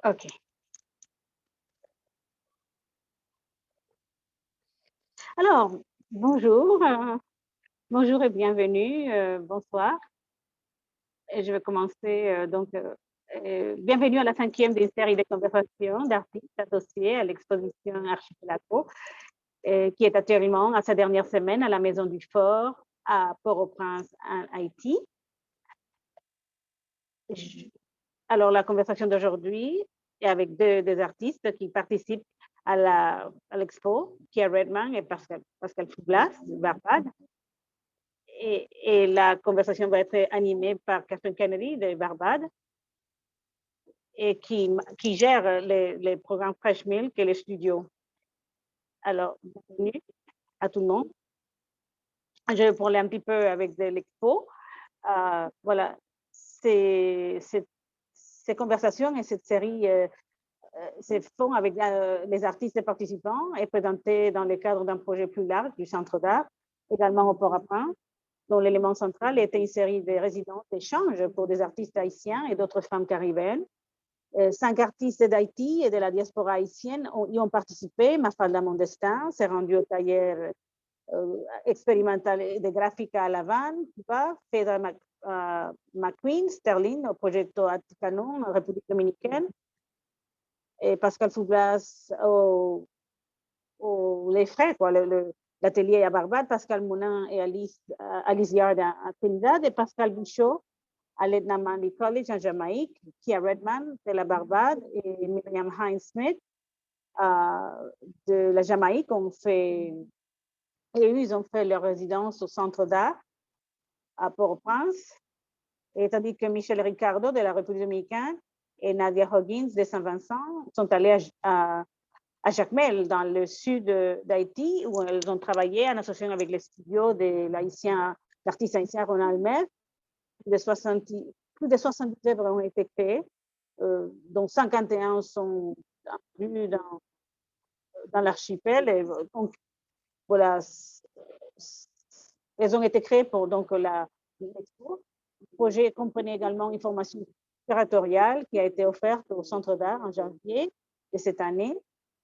OK. Alors, bonjour, bonjour et bienvenue, bonsoir. Et je vais commencer, bienvenue à la 5e des séries de conversations d'artistes associés à l'exposition Archipelago, qui est actuellement à sa dernière semaine à la Maison du Fort à Port-au-Prince, en Haïti. Je Alors la conversation d'aujourd'hui est avec 2 des artistes qui participent à l'expo, Kia Redman et Pascal Fouglas de Barbade. Et la conversation va être animée par Catherine Kennedy de Barbade et qui gère les programmes Fresh Milk et les studios. Alors, bienvenue à tout le monde. Je vais parler un petit peu avec de l'expo. Voilà, ces conversations et cette série se font avec les artistes et participants et présentés dans le cadre d'un projet plus large du Centre d'art, également au Port-au-Prince, dont l'élément central était une série de résidences d'échange pour des artistes haïtiens et d'autres femmes caribéennes. 5 artistes d'Haïti et de la diaspora haïtienne y ont participé. Mafalda Mondestin s'est rendue au tailleur expérimental de Graphica à La Havane, Cuba, Phaedra McQueen, Sterling, au Progetto Atticano, en République dominicaine, et Pascal Fouglas les frais, quoi, l'atelier à Barbade, Pascal Mounin et Alice Yard à Trinidad, et Pascal Bouchot à l'Edna Manley College en Jamaïque, Kia Redman de la Barbade et Miriam Hines-Smith de la Jamaïque ils ont fait leur résidence au Centre d'art à Port-au-Prince, et tandis que Michel Ricardo de la République dominicaine et Nadia Hoggins de Saint-Vincent sont allés à Jacmel, dans le sud d'Haïti, où elles ont travaillé en association avec les studios de l'artiste haïtien Ronald Metz. Plus de 70 œuvres ont été créées, dont 51 sont inclus dans l'archipel. Et donc, voilà, elles ont été créées pour donc l'expo. Le projet comprenait également une formation curatoriale qui a été offerte au Centre d'art en janvier de cette année.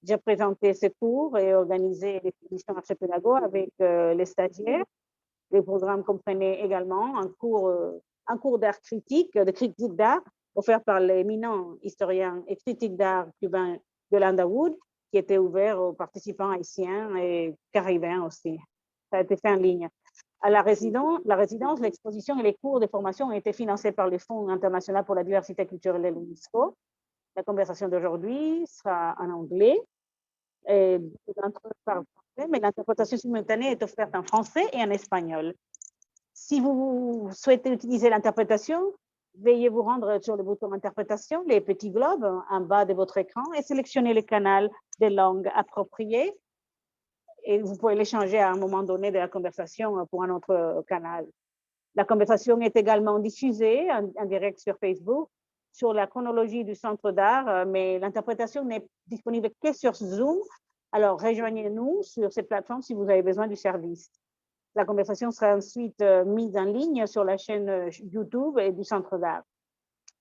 J'ai présenté ces cours et organisé l'exposition Archipelago avec les stagiaires. Les programmes comprenaient également un cours d'art critique, de critique d'art, offert par l'éminent historien et critique d'art cubain Yolanda Wood, qui était ouvert aux participants haïtiens et caribéens aussi. Ça a été fait en ligne. À la résidence, l'exposition et les cours de formation ont été financés par le Fonds international pour la diversité culturelle et l'UNESCO. La conversation d'aujourd'hui sera en anglais, et par français, mais l'interprétation simultanée est offerte en français et en espagnol. Si vous souhaitez utiliser l'interprétation, veuillez vous rendre sur le bouton interprétation, les petits globes en bas de votre écran, et sélectionner le canal de langue approprié. Et vous pouvez l'échanger à un moment donné de la conversation pour un autre canal. La conversation est également diffusée en direct sur Facebook, sur la chronologie du Centre d'art, mais l'interprétation n'est disponible que sur Zoom. Alors, rejoignez-nous sur cette plateforme si vous avez besoin du service. La conversation sera ensuite mise en ligne sur la chaîne YouTube et du Centre d'art.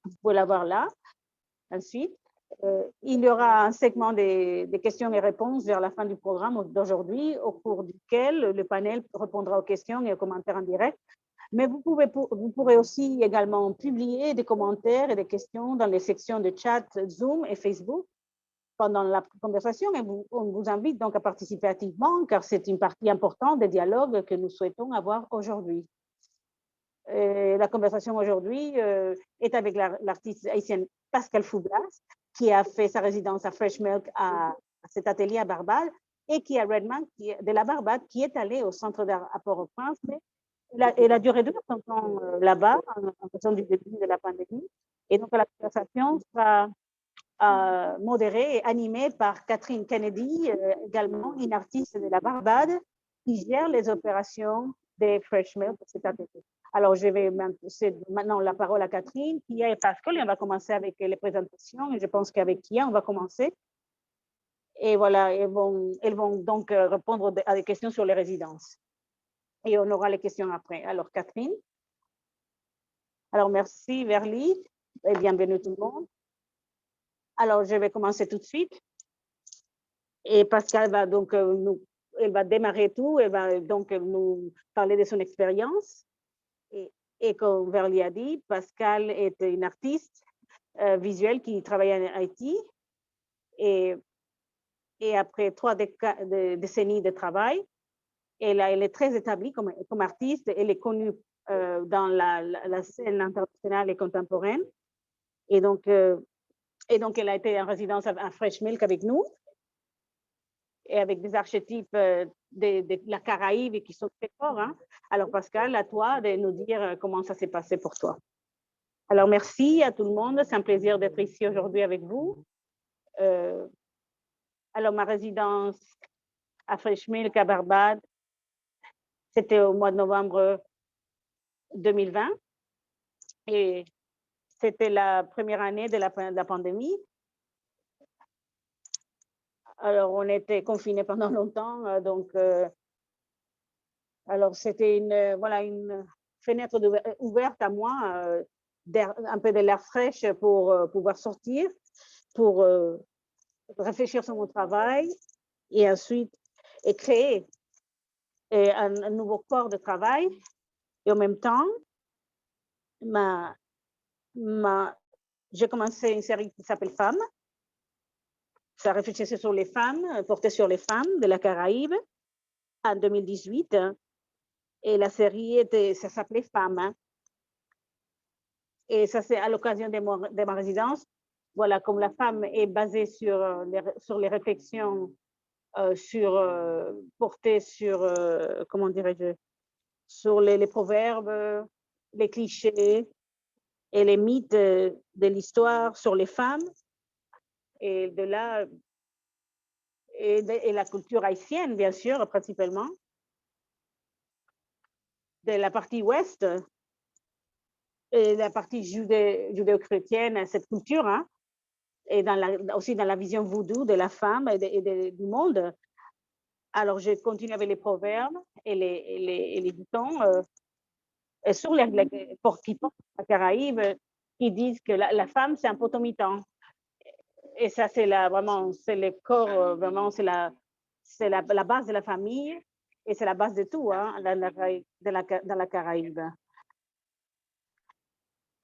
Vous pouvez la voir là. Ensuite, il y aura un segment des questions et réponses vers la fin du programme d'aujourd'hui, au cours duquel le panel répondra aux questions et aux commentaires en direct. Mais vous pourrez aussi également publier des commentaires et des questions dans les sections de chat Zoom et Facebook pendant la conversation, et on vous invite donc à participer activement, car c'est une partie importante des dialogues que nous souhaitons avoir aujourd'hui. La conversation aujourd'hui est avec l'artiste haïtienne Pascal Fouglas, qui a fait sa résidence à Fresh Milk à cet atelier à Barbade, et qui a Redman de la Barbade, qui est allé au Centre d'art à Port-au-Prince. Elle a duré 2 ans là-bas, en fonction du début de la pandémie. Et donc, la conversation sera modérée et animée par Catherine Kennedy, également une artiste de la Barbade, qui gère les opérations des Fresh Milk pour cet atelier. Alors, je vais maintenant la parole à Catherine, Kia et Pascal, et on va commencer avec les présentations. Et je pense qu'avec Kia, on va commencer. Et voilà, elles vont donc répondre à des questions sur les résidences. Et on aura les questions après. Alors, Catherine. Alors, merci, Verly, et bienvenue tout le monde. Alors, je vais commencer tout de suite. Et Pascal va donc elle va démarrer tout, elle va donc nous parler de son expérience. Et comme Verly a dit, Pascal est une artiste visuelle qui travaille en Haïti. Et après 3 décennies de travail, elle est très établie comme artiste. Elle est connue dans la scène internationale et contemporaine. Et donc, elle a été en résidence à Fresh Milk avec nous et avec des archétypes de la Caraïbe qui sont très forts. Hein. Alors, Pascal, à toi de nous dire comment ça s'est passé pour toi. Alors, merci à tout le monde. C'est un plaisir d'être ici aujourd'hui avec vous. Alors, ma résidence à Fresh Milk à Barbade, c'était au mois de novembre 2020. Et c'était la première année de la pandémie. Alors, on était confinés pendant longtemps. Donc, alors, c'était une fenêtre ouverte à moi, un peu de l'air fraîche pour pouvoir sortir, pour réfléchir sur mon travail et ensuite créer un nouveau corps de travail. Et en même temps, j'ai commencé une série qui s'appelle Femmes. Ça réfléchissait sur les femmes, portait sur les femmes de la Caraïbe en 2018. Et la série ça s'appelait Femmes. Hein. Et ça, c'est à l'occasion de ma résidence. Voilà, comme la femme est basée sur les réflexions portées sur, comment dirais-je, sur les proverbes, les clichés et les mythes de l'histoire sur les femmes. Et de là, et la culture haïtienne, bien sûr, principalement, de la partie ouest et la partie judéo-chrétienne, cette culture, hein, et aussi dans la vision voodoo de la femme et du monde. Alors, je continue avec les proverbes et les dictons sur qui portent la Caraïbe, qui disent que la femme, c'est un potomitan. Et ça, c'est vraiment, c'est le corps, vraiment, c'est la base de la famille et c'est la base de tout hein, dans la Caraïbe.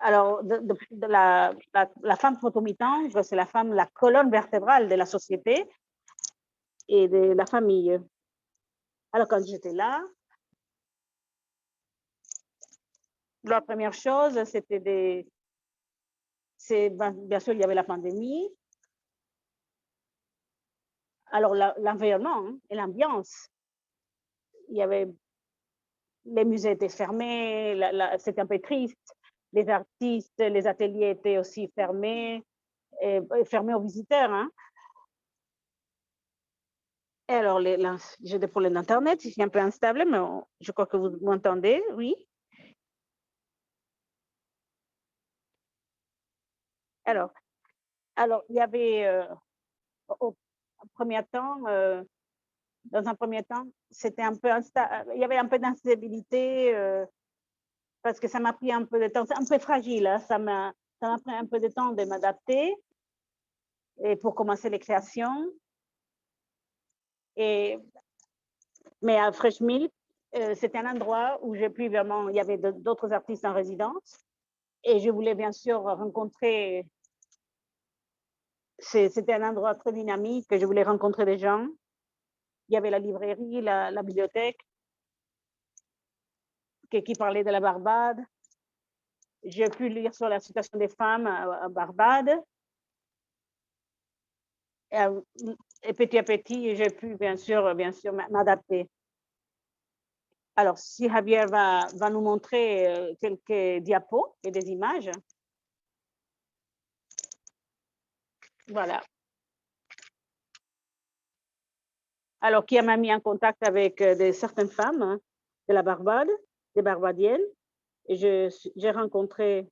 Alors, la femme potomitan, c'est la femme, la colonne vertébrale de la société et de la famille. Alors, quand j'étais là, la première chose, c'était bien sûr, il y avait la pandémie. Alors, l'environnement hein, et l'ambiance. Il y avait, les musées étaient fermés, c'était un peu triste. Les artistes, les ateliers étaient aussi fermés, fermés aux visiteurs. Hein. Et alors, j'ai des problèmes d'Internet, c'est un peu instable, mais je crois que vous m'entendez, oui. Alors, il y avait dans un premier temps, c'était un peu il y avait un peu d'instabilité parce que ça m'a pris un peu de temps, c'est un peu fragile, hein, ça m'a pris un peu de temps de m'adapter et pour commencer les créations. Mais à Fresh Milk, c'était un endroit où j'ai pu vraiment, il y avait d'autres artistes en résidence et je voulais bien sûr rencontrer, c'était un endroit très dynamique, que je voulais rencontrer des gens. Il y avait la librairie, la bibliothèque qui parlait de la Barbade. J'ai pu lire sur la situation des femmes à Barbade. Et petit à petit, j'ai pu bien sûr m'adapter. Alors, si Javier va nous montrer quelques diapos et des images. Voilà. Alors, qui m'a mis en contact avec certaines femmes hein, de la Barbade, des Barbadiennes. Et j'ai rencontré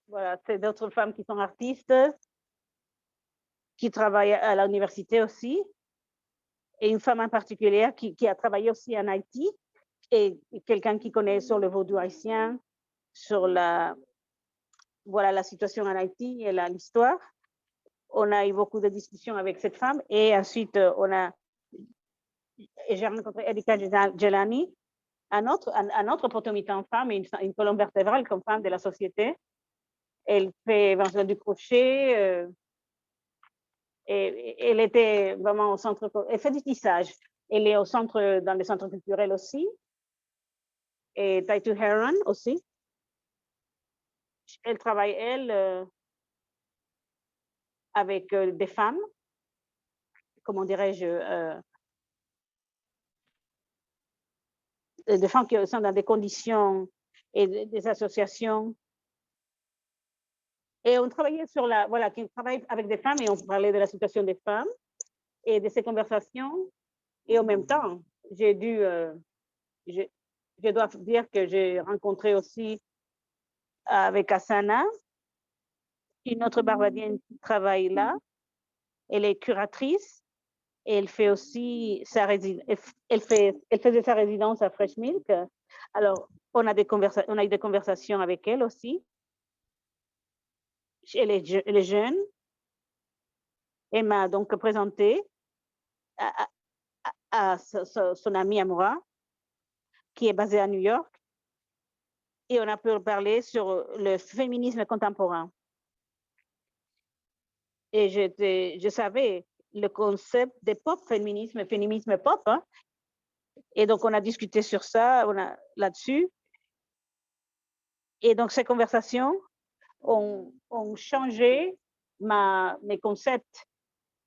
voilà, c'est d'autres femmes qui sont artistes, qui travaillent à l'université aussi, et une femme en particulier qui a travaillé aussi en Haïti, et quelqu'un qui connaît sur le vaudou haïtien, sur la situation en Haïti et l'histoire. On a eu beaucoup de discussions avec cette femme et ensuite j'ai rencontré Erika Jelani, un autre potomitan femme, une colonne vertébrale comme femme de la société. Elle fait éventuellement du crochet. Et elle était vraiment au centre, elle fait du tissage. Elle est au centre, dans les centres culturels aussi. Et Taitu Heron aussi. Elle travaille, avec des femmes, comment dirais-je, des femmes qui sont dans des conditions et des associations. Et on travaillait sur qui travaille avec des femmes et on parlait de la situation des femmes et de ces conversations. Et en même temps, je dois dire que j'ai rencontré aussi avec Asana, une autre Barbadienne qui travaille là. Elle est curatrice et elle fait aussi elle faisait sa résidence à Fresh Milk. Alors, on a eu des conversations avec elle aussi. Elle est jeune. Elle m'a donc présenté à son amie Amoura, qui est basée à New York. Et on a pu parler sur le féminisme contemporain. Et je savais le concept de pop féminisme pop. Hein. Et donc, on a discuté sur ça, là-dessus. Et donc, ces conversations ont changé mes concepts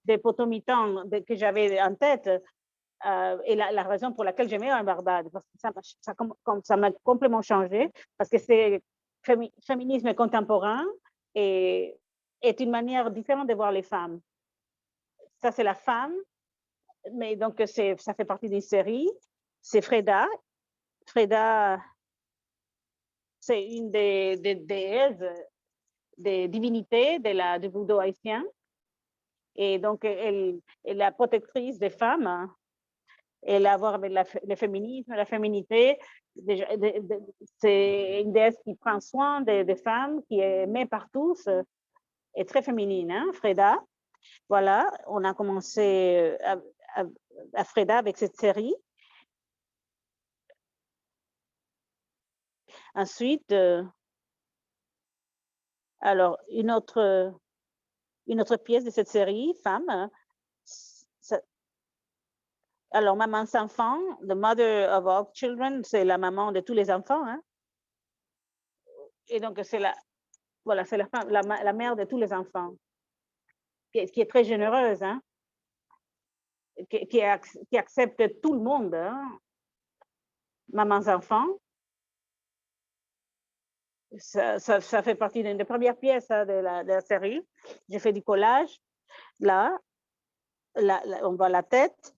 des potomitans que j'avais en tête et la raison pour laquelle j'aimais un Barbade, parce que ça m'a complètement changé, parce que c'est féminisme contemporain et est une manière différente de voir les femmes. Ça, c'est la femme, mais donc ça fait partie d'une série. C'est Freda. Freda, c'est une des déesses, des divinités du vaudou haïtien. Et donc, elle est la protectrice des femmes. Elle a à voir avec le féminisme, la féminité. C'est une déesse qui prend soin des femmes, qui est aimée par tous, et très féminine, hein, Freda. Voilà, on a commencé à Freda avec cette série. Ensuite, alors, une autre pièce de cette série, Femme. Alors, Maman sans enfant, The Mother of All Children, c'est la maman de tous les enfants. Hein? Et donc, c'est la mère de tous les enfants, qui est très généreuse, hein? qui accepte tout le monde. Hein? Maman enfant. Ça fait partie d'une des premières pièces de la série. J'ai fait du collage. Là, on voit la tête.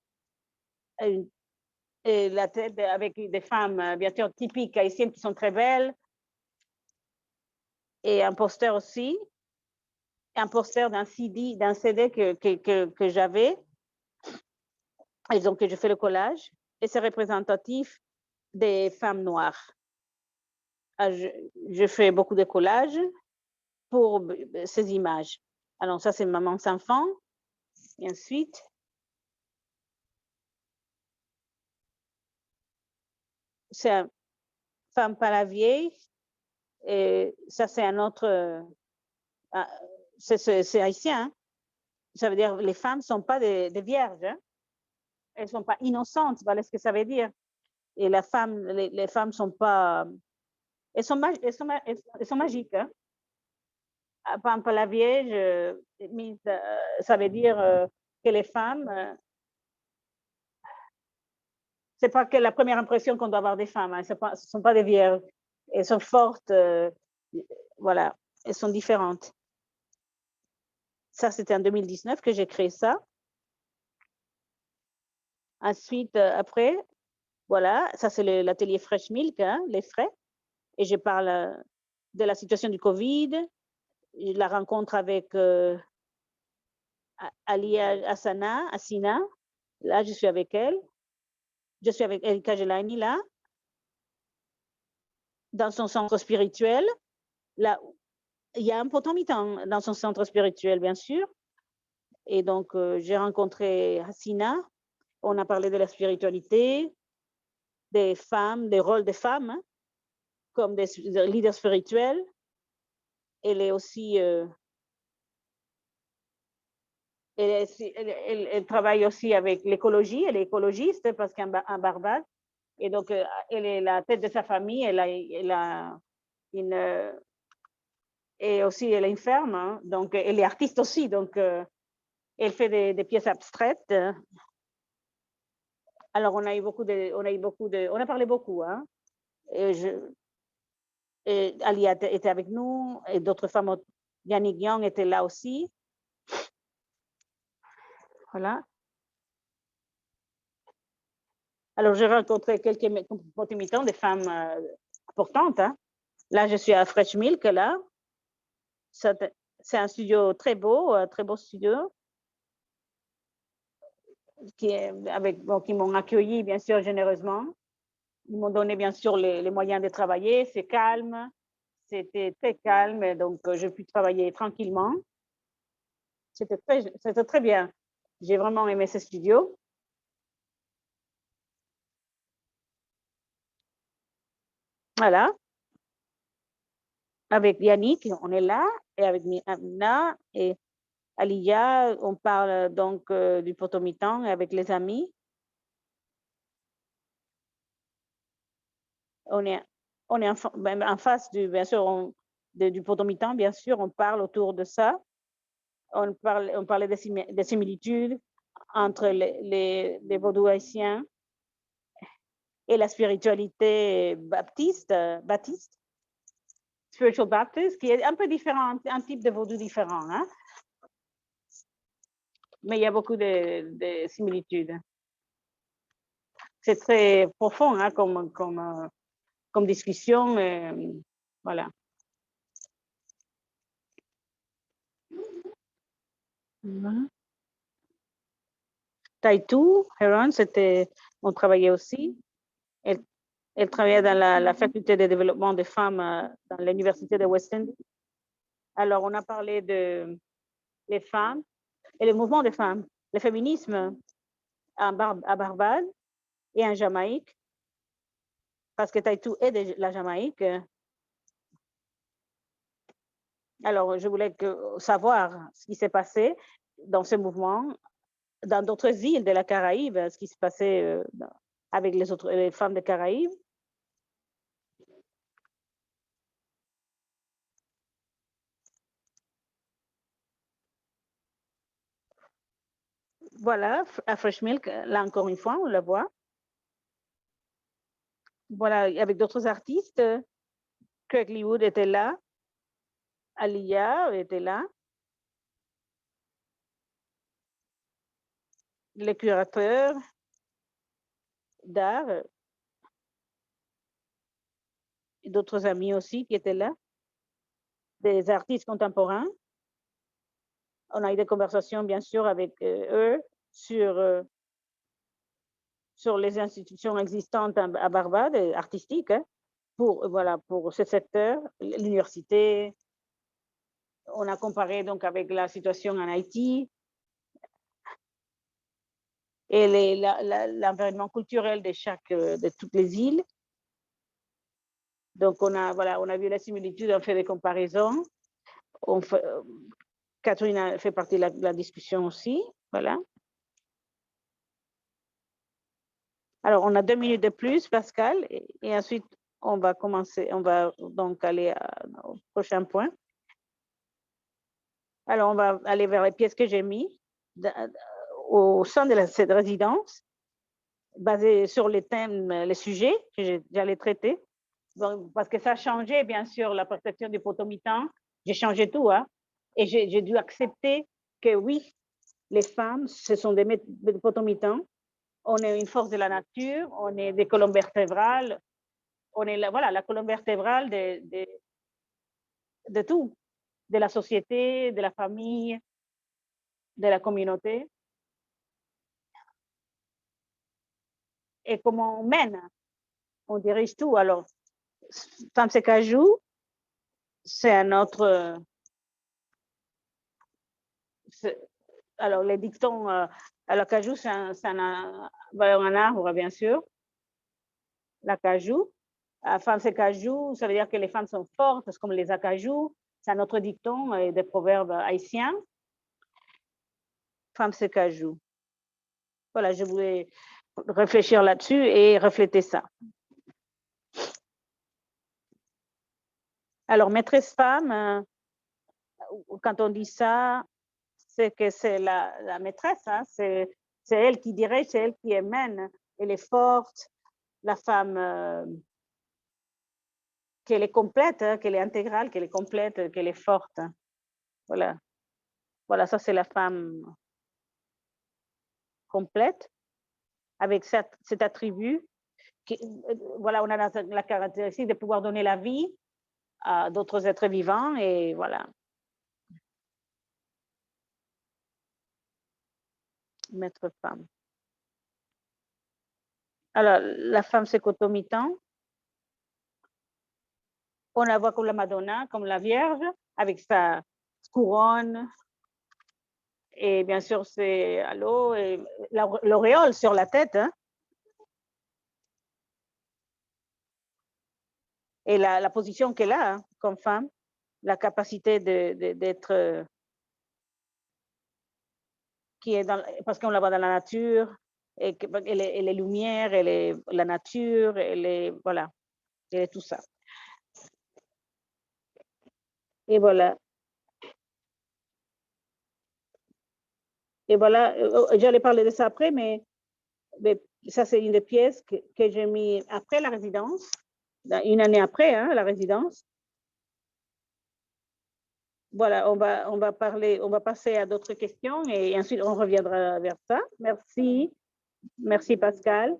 Et la tête avec des femmes, bien sûr, typiques haïtiennes qui sont très belles. Et un poster aussi. Un poster d'un CD que j'avais. Et donc, je fais le collage. Et c'est représentatif des femmes noires. Je fais beaucoup de collages pour ces images. Alors, ça, c'est Maman sans enfant. Et ensuite, c'est Femme pas la vieille. Et ça, c'est un autre. C'est haïtien. Hein? Ça veut dire les femmes ne sont pas des vierges. Hein? Elles ne sont pas innocentes. Voilà ce que ça veut dire. Et les femmes ne sont pas. Elles sont magiques. Hein? Femme pas la vieille, ça veut dire que les femmes. C'est pas que la première impression qu'on doit avoir des femmes. Hein. Ce ne sont pas des vierges. Elles sont fortes. Voilà. Elles sont différentes. Ça, c'était en 2019 que j'ai créé ça. Ensuite, après, voilà, ça c'est l'atelier Fresh Milk, hein, les frais. Et je parle de la situation du Covid, la rencontre avec Alia Assina. Là, je suis avec elle. Je suis avec Erika Jelani, là. dans son centre spirituel. Là, il y a un potomitan dans son centre spirituel, bien sûr. Et donc, j'ai rencontré Hassina. On a parlé de la spiritualité, des femmes, des rôles des femmes, hein, comme des leaders spirituels. Elle est aussi, elle travaille aussi avec l'écologie. Elle est écologiste parce qu'en Barbade. Et donc, elle est la tête de sa famille. Elle a une, et aussi, elle est une ferme. Hein, donc, elle est artiste aussi. Donc, elle fait des pièces abstraites. Alors, on a parlé beaucoup. Hein, et Ali était avec nous et d'autres femmes. Yannick Young était là aussi. Voilà. Alors, j'ai rencontré quelques potomitans, des femmes importantes. Hein. Là, je suis à Fresh Milk, là. C'est un studio très beau studio, qui m'ont accueilli, bien sûr, généreusement. Ils m'ont donné, bien sûr, les moyens de travailler. C'est calme. C'était très calme, donc je pu travailler tranquillement. C'était très bien. J'ai vraiment aimé ce studio. Voilà. Avec Yannick, on est là, et avec Amina et Aliya, on parle donc du potomitan avec les amis. On est en face bien sûr, du potomitan, bien sûr, on parle autour de ça. On parlait des similitudes entre les vaudous haïtiens et la spiritualité baptiste, spiritual Baptist, qui est un peu différent, un type de vaudou différent, hein? Mais il y a beaucoup de similitudes. C'est très profond, hein, comme discussion. Voilà. Taitu, Heron, on travaillait aussi. Elle travaillait dans la faculté de développement des femmes dans l'université de West Indies. Alors, on a parlé des femmes et le mouvement des femmes, le féminisme à Barbade et en Jamaïque, parce que Taitu est de la Jamaïque. Alors, je voulais savoir ce qui s'est passé dans ce mouvement, dans d'autres îles de la Caraïbe, ce qui se passait avec les femmes des Caraïbes. Voilà, à Fresh Milk, là encore une fois, on la voit. Voilà, avec d'autres artistes. Kirk Leewood était là. Aliya était là. Les curateurs d'art et d'autres amis aussi qui étaient là. Des artistes contemporains. On a eu des conversations, bien sûr, avec eux sur les institutions existantes à Barbade, artistiques, hein, pour ce secteur, l'université. On a comparé donc avec la situation en Haïti et l'environnement culturel de toutes les îles. Donc, on a vu la similitude, on fait des comparaisons. Catherine a fait partie de la discussion aussi. Voilà. Alors, on a 2 minutes de plus, Pascal, et ensuite, on va donc aller au prochain point. Alors, on va aller vers les pièces que j'ai mises au sein de cette résidence, basées sur les thèmes, les sujets que j'allais traiter. Donc, parce que ça a changé, bien sûr, la perception du potomitan. J'ai changé tout, hein. Et j'ai dû accepter que oui, les femmes, ce sont des potomitans. On est une force de la nature, on est des colonnes vertébrales, on est la colonne vertébrale de tout, de la société, de la famille, de la communauté. Et comment on mène, on dirige tout. Alors, Femme c'est cajou, c'est un autre. Alors, les dictons, l'acajou, c'est un arbre, bien sûr. L'acajou. Femme c'est cajou, ça veut dire que les femmes sont fortes, c'est comme les acajou. C'est un autre dicton et des proverbes haïtiens. Femme c'est cajou. Voilà, je voulais réfléchir là-dessus et refléter ça. Alors, maîtresse femme, quand on dit ça, c'est que c'est la maîtresse, hein, c'est elle qui dirige, c'est elle qui mène. Elle est forte, la femme qu'elle est complète, hein, qu'elle est intégrale, qu'elle est complète, qu'elle est forte. Hein. Voilà. Voilà, ça c'est la femme complète avec cet attribut. Voilà, on a la caractéristique de pouvoir donner la vie à d'autres êtres vivants et voilà. Maître femme. Alors, la femme, c'est cotomitan. On la voit comme la Madonna, comme la Vierge, avec sa couronne. Et bien sûr, c'est à l'eau, l'auréole sur la tête. Hein. Et la position qu'elle a hein, comme femme, la capacité d'être qui est dans, parce qu'on la voit dans la nature, et elle est lumière, elle est la nature, elle est, voilà, elle est tout ça. Et voilà. Et voilà, j'allais parler de ça après, mais ça, c'est une des pièces que j'ai mis après la résidence, une année après hein, la résidence. Voilà, on va parler, on va passer à d'autres questions et ensuite on reviendra vers ça. Merci. Merci Pascal.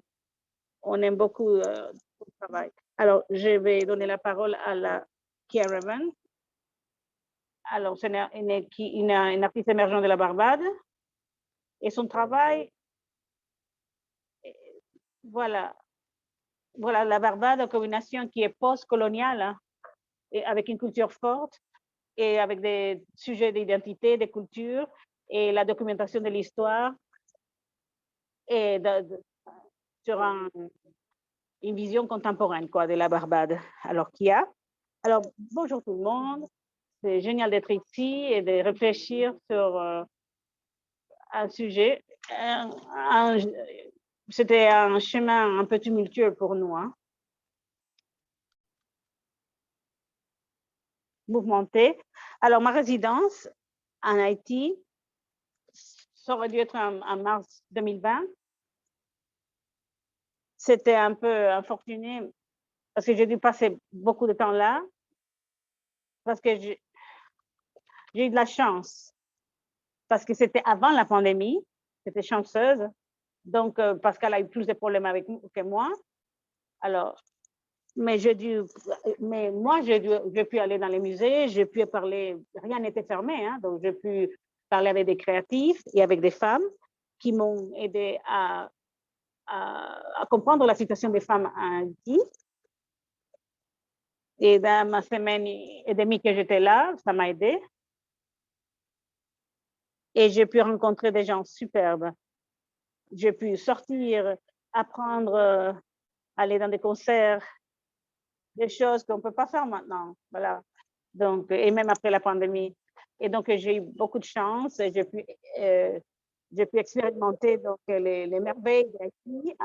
On aime beaucoup ton travail. Alors, je vais donner la parole à la Caravan. Alors, c'est une artiste émergente de la Barbade. Et son travail, voilà, la Barbade comme une nation qui est post-coloniale, hein, et avec une culture forte et avec des sujets d'identité, de culture et la documentation de l'histoire et sur une vision contemporaine quoi, de la Barbade. Alors, alors, bonjour tout le monde. C'est génial d'être ici et de réfléchir sur un sujet. C'était un chemin un peu tumultueux pour nous. Hein. Mouvementé. Alors, ma résidence en Haïti, ça aurait dû être en mars 2020. C'était un peu infortuné parce que j'ai dû passer beaucoup de temps là, parce que j'ai eu de la chance, parce que c'était avant la pandémie, c'était chanceuse. Donc, Pascal a eu plus de problèmes que moi. Alors, mais moi, j'ai pu aller dans les musées, j'ai pu parler, rien n'était fermé, hein, donc j'ai pu parler avec des créatifs et avec des femmes qui m'ont aidé à comprendre la situation des femmes en Haïti. Et dans ma semaine et demie que j'étais là, ça m'a aidé. Et j'ai pu rencontrer des gens superbes. J'ai pu sortir, apprendre, aller dans des concerts, des choses qu'on ne peut pas faire maintenant. Voilà. Donc, et même après la pandémie. Et donc, j'ai eu beaucoup de chance et j'ai pu expérimenter donc, les merveilles d'Haïti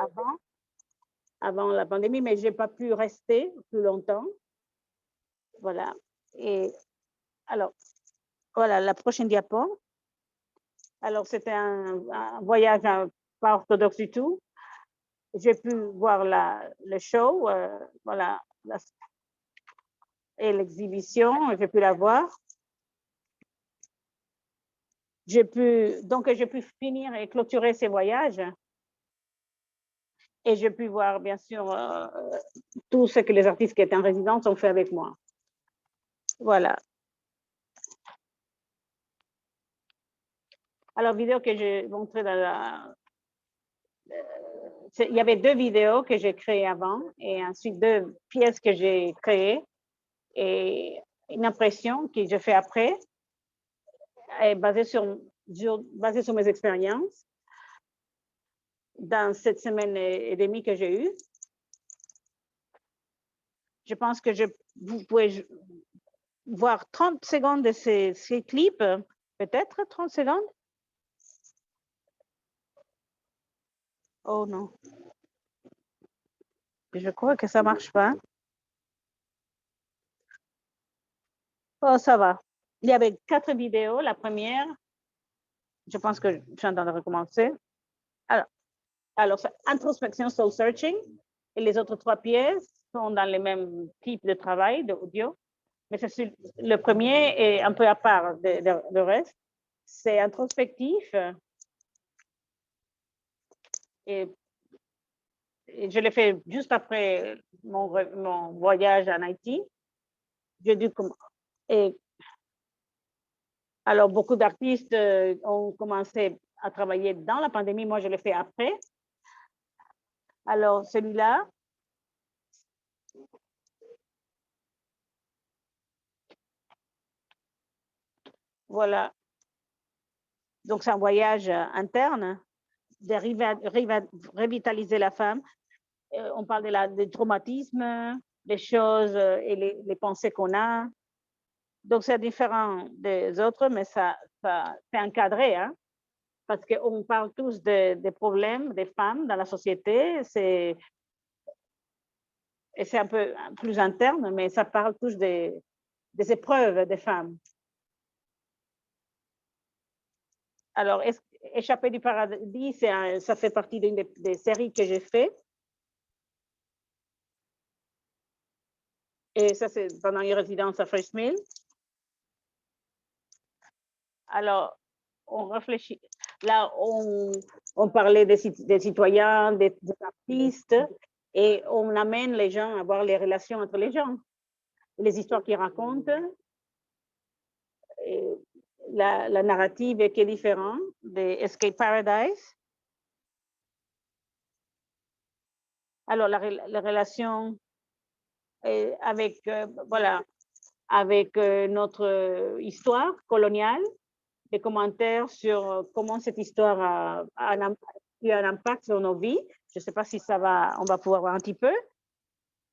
avant la pandémie, mais je n'ai pas pu rester plus longtemps. Voilà. Et alors, voilà, la prochaine diapo. Alors, c'était un voyage pas orthodoxe du tout. J'ai pu voir le show, voilà, et l'exhibition, j'ai pu la voir. Donc, j'ai pu finir et clôturer ces voyages. Et j'ai pu voir, bien sûr, tout ce que les artistes qui étaient en résidence ont fait avec moi. Voilà. Alors, vidéo que j'ai montrée dans il y avait 2 vidéos que j'ai créées avant et ensuite 2 pièces que j'ai créées et une impression que je fais après est basée sur mes expériences dans cette semaine et demie que j'ai eue. Je pense que vous pouvez voir 30 secondes de ces clips, peut-être 30 secondes. Oh non. Je crois que ça ne marche pas. Oh, ça va. Il y avait 4 vidéos. La première, je pense que je suis en train de recommencer. Alors c'est introspection, soul searching. Et les autres 3 pièces sont dans le même type de travail, d'audio. Mais le premier est un peu à part de reste. C'est introspectif. Et je l'ai fait juste après mon voyage en Haïti. J'ai dû et alors beaucoup d'artistes ont commencé à travailler dans la pandémie. Moi, je l'ai fait après. Alors celui-là, voilà. Donc c'est un voyage interne de revitaliser la femme. On parle des traumatismes, des choses et les pensées qu'on a. Donc, c'est différent des autres, mais ça c'est encadré, hein, parce qu'on parle tous des problèmes des femmes dans la société. Et c'est un peu plus interne, mais ça parle tous des épreuves des femmes. Alors, Échapper du paradis, ça fait partie d'une des séries que j'ai fait. Et ça, c'est pendant une résidence à Fresh Mill. Alors, on réfléchit. Là, on parlait des citoyens, des artistes, et on amène les gens à voir les relations entre les gens, les histoires qu'ils racontent, et la narrative qui est différente de Escape Paradise. Alors, la relation avec, voilà, avec notre histoire coloniale, des commentaires sur comment cette histoire a eu un impact sur nos vies. Je ne sais pas si on va pouvoir voir un petit peu.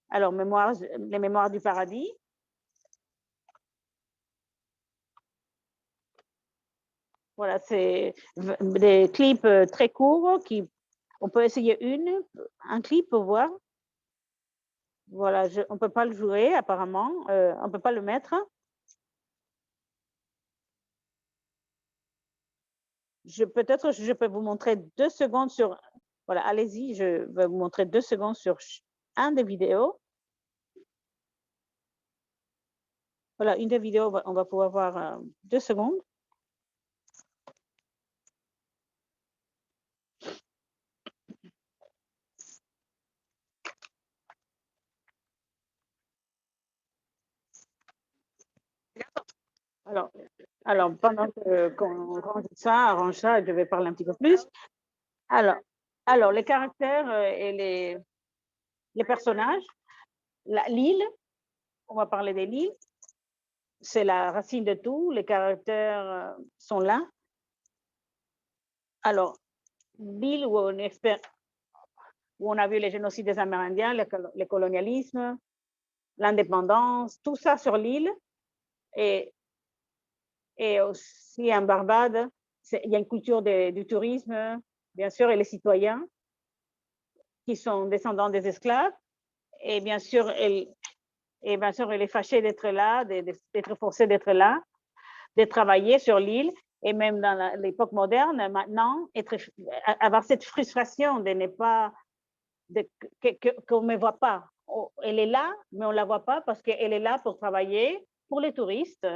Alors, les mémoires du paradis. Voilà, c'est des clips très courts. On peut essayer un clip pour voir. Voilà, on ne peut pas le jouer apparemment. On ne peut pas le mettre. Peut-être je peux vous montrer 2 secondes sur... Voilà, allez-y, je vais vous montrer 2 secondes sur un des vidéos. Voilà, une des vidéos, on va pouvoir voir 2 secondes. Alors pendant qu'on dit ça, arrange ça, je vais parler un petit peu plus. Alors les caractères et les personnages, l'île, on va parler de l'île, c'est la racine de tout, les caractères sont là. Alors, l'île où on a vu les génocides des Amérindiens, le colonialisme, l'indépendance, tout ça sur l'île. Et aussi en Barbade, il y a une culture du tourisme, bien sûr, et les citoyens qui sont descendants des esclaves. Et bien sûr, elle est fâchée d'être là, d'être forcée d'être là, de travailler sur l'île. Et même dans l'époque moderne, maintenant, avoir cette frustration de ne pas, qu'on ne me voit pas. Elle est là, mais on ne la voit pas parce qu'elle est là pour travailler pour les touristes.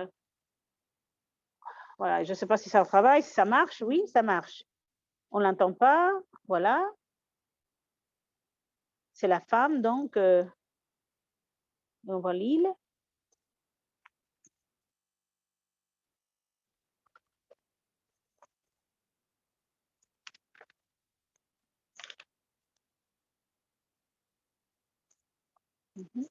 Voilà, je ne sais pas si ça travaille, si ça marche. Oui, ça marche. On ne l'entend pas. Voilà. C'est la femme, donc, on voit l'île. Mhm.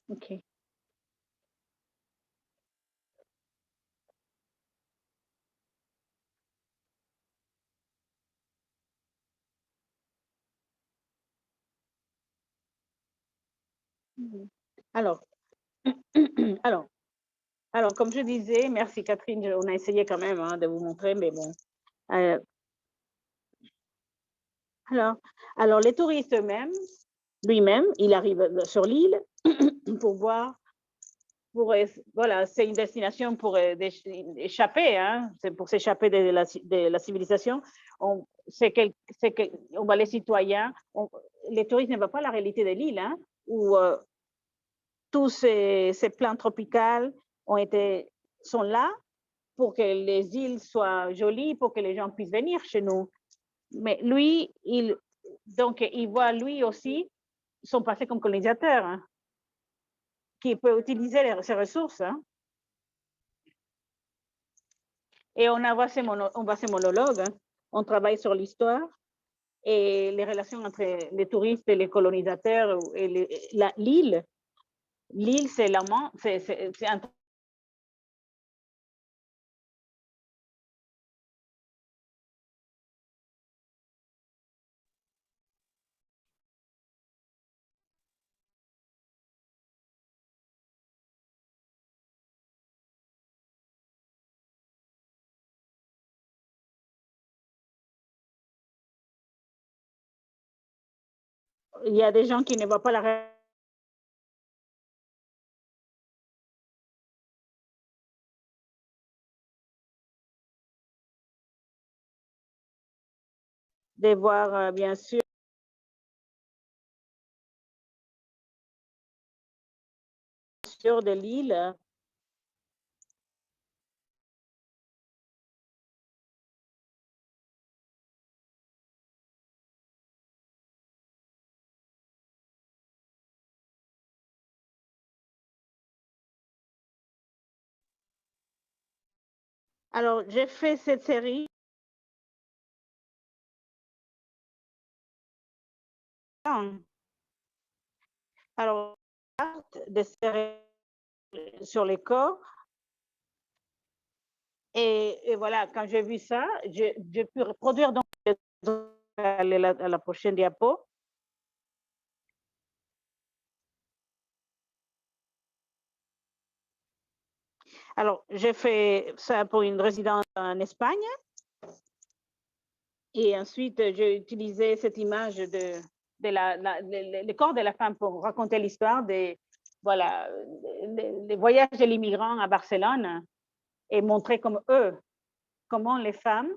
OK. Mhm. Alors, alors, alors, comme je disais, merci Catherine, on a essayé quand même hein, de vous montrer, mais bon. Euh, alors, alors, les touristes eux-mêmes, lui-même, il arrive sur l'île pour voir, voilà, c'est une destination pour échapper, hein, c'est pour s'échapper de la civilisation. On, on va les citoyens, les touristes ne voient pas la réalité de l'île, hein, où tous ces plantes tropicales ont été, sont là pour que les îles soient jolies, pour que les gens puissent venir chez nous. Mais lui, donc, il voit lui aussi son passé comme colonisateur, hein, qui peut utiliser ses ressources. Hein. Et on voit ces monologues, hein. On travaille sur l'histoire et les relations entre les touristes et les colonisateurs et l'île. L'île, c'est l'amant, c'est un. Il y a des gens qui ne voient pas la de voir, bien sûr, de l'île. Alors, j'ai fait cette série. Alors, des séries sur les corps. Et voilà, quand j'ai vu ça, j'ai pu reproduire donc à la prochaine diapo. Alors, j'ai fait ça pour une résidence en Espagne. Et ensuite, j'ai utilisé cette image de le corps de la femme pour raconter l'histoire des voilà, les voyages de l'immigrant à Barcelone et montrer comme eux, comment les femmes,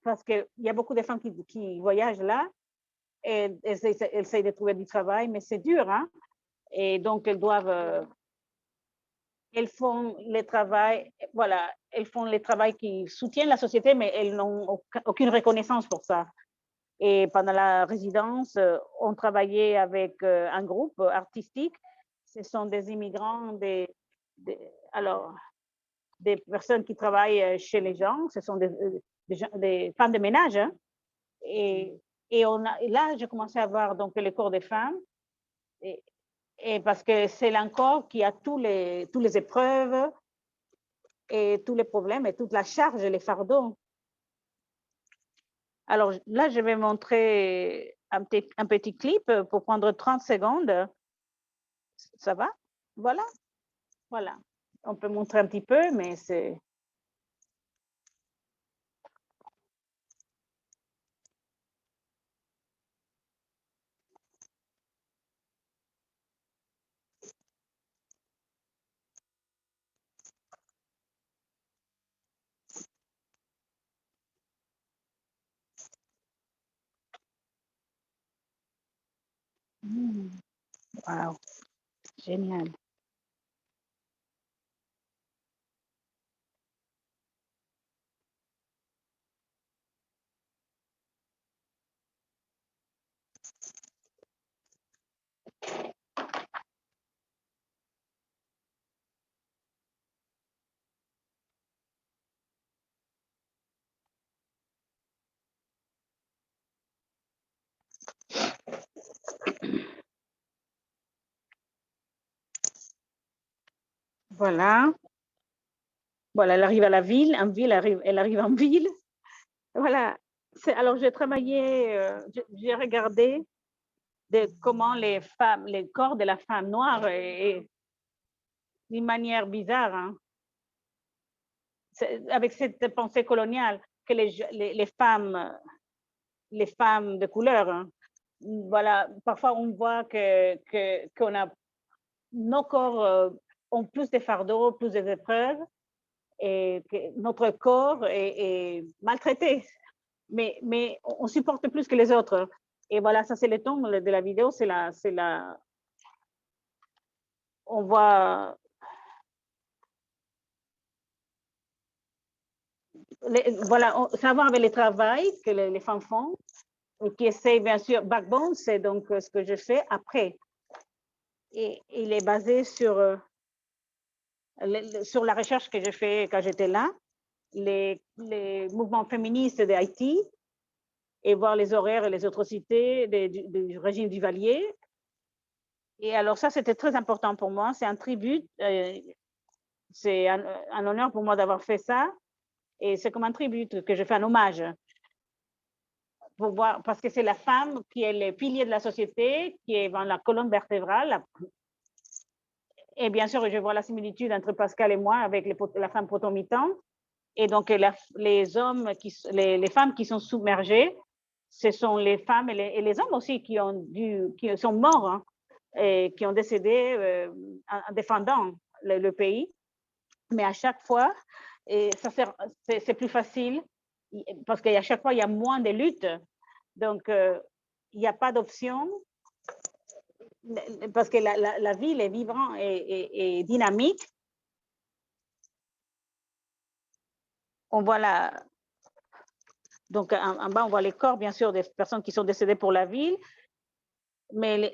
parce qu'il y a beaucoup de femmes qui voyagent là, et elles essayent de trouver du travail, mais c'est dur, hein? Et donc, elles font le travail, voilà, elles font le travail qui soutient la société, mais elles n'ont aucune reconnaissance pour ça. Et pendant la résidence, on travaillait avec un groupe artistique. Ce sont des immigrants, des, alors, des personnes qui travaillent chez les gens. Ce sont des femmes de ménage. Hein. Et, et là, j'ai commencé à voir donc, le corps des femmes. Et, et parce que c'est un corps qui a tous les épreuves et tous les problèmes et toute la charge et les fardeaux. Alors là, je vais montrer un petit clip pour prendre 30 secondes. Ça va? Voilà, voilà. On peut montrer un petit peu, mais c'est... Wow, génial. Voilà. Voilà, elle arrive à la ville, en ville, elle arrive en ville. Voilà. Alors, j'ai travaillé, j'ai regardé comment les femmes, les corps de la femme noire et d'une manière bizarre, hein, avec cette pensée coloniale que les femmes de couleur, hein, voilà, parfois on voit qu'on a nos corps ont plus de fardeaux, plus d'épreuves et que notre corps est maltraité, mais on supporte plus que les autres. Et voilà, ça c'est le ton de la vidéo, on voit voilà, ça va avec le travail que les femmes font, et qui essaie bien sûr, Backbone, c'est donc ce que je fais après. Et il est basé sur la recherche que j'ai fait quand j'étais là, les mouvements féministes d'Haïti, et voir les horaires et les atrocités du régime duvalier. Et alors ça, c'était très important pour moi. C'est un tribut, c'est un honneur pour moi d'avoir fait ça. Et c'est comme un tribut que je fais un hommage. Pour voir, parce que c'est la femme qui est le pilier de la société, qui est dans la colonne vertébrale. Et bien sûr, je vois la similitude entre Pascal et moi avec la femme potomitan. Et donc, les femmes qui sont submergées, ce sont les femmes et les hommes aussi qui sont morts, hein, et qui ont décédé en défendant le pays. Mais à chaque fois, c'est plus facile parce qu'à chaque fois, il y a moins de luttes. Donc, il n'y a pas d'option parce que la ville est vivante et dynamique. On voit donc en bas, on voit les corps, bien sûr, des personnes qui sont décédées pour la ville. Mais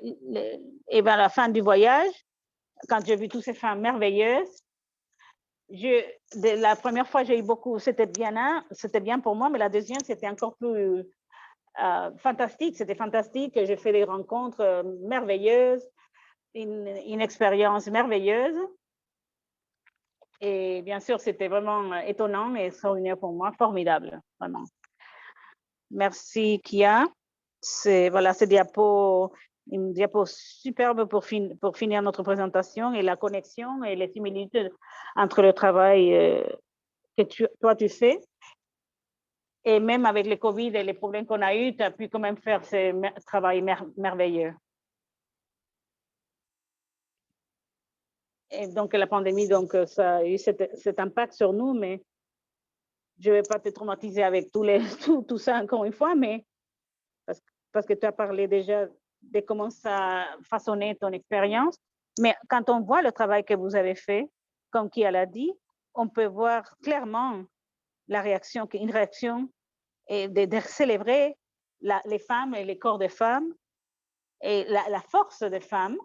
et ben, à la fin du voyage, quand j'ai vu toutes ces femmes merveilleuses, la première fois, j'ai eu beaucoup, c'était bien pour moi, mais la deuxième, c'était encore plus fantastique. C'était fantastique. J'ai fait des rencontres merveilleuses, une expérience merveilleuse. Et bien sûr, c'était vraiment étonnant et extraordinaire pour moi, formidable, vraiment. Merci, Kia. Voilà, une diapo superbe pour finir notre présentation et la connexion et les similitudes entre le travail que toi tu fais. Et même avec le Covid et les problèmes qu'on a eus, tu as pu quand même faire ce travail merveilleux. Et donc, la pandémie, donc, ça a eu cet impact sur nous, mais je ne vais pas te traumatiser avec tout ça encore une fois, mais parce que tu as parlé déjà de comment ça a façonné ton expérience. Mais quand on voit le travail que vous avez fait, comme Kia l'a dit, on peut voir clairement une réaction et de célébrer les femmes et les corps des femmes et la force des femmes.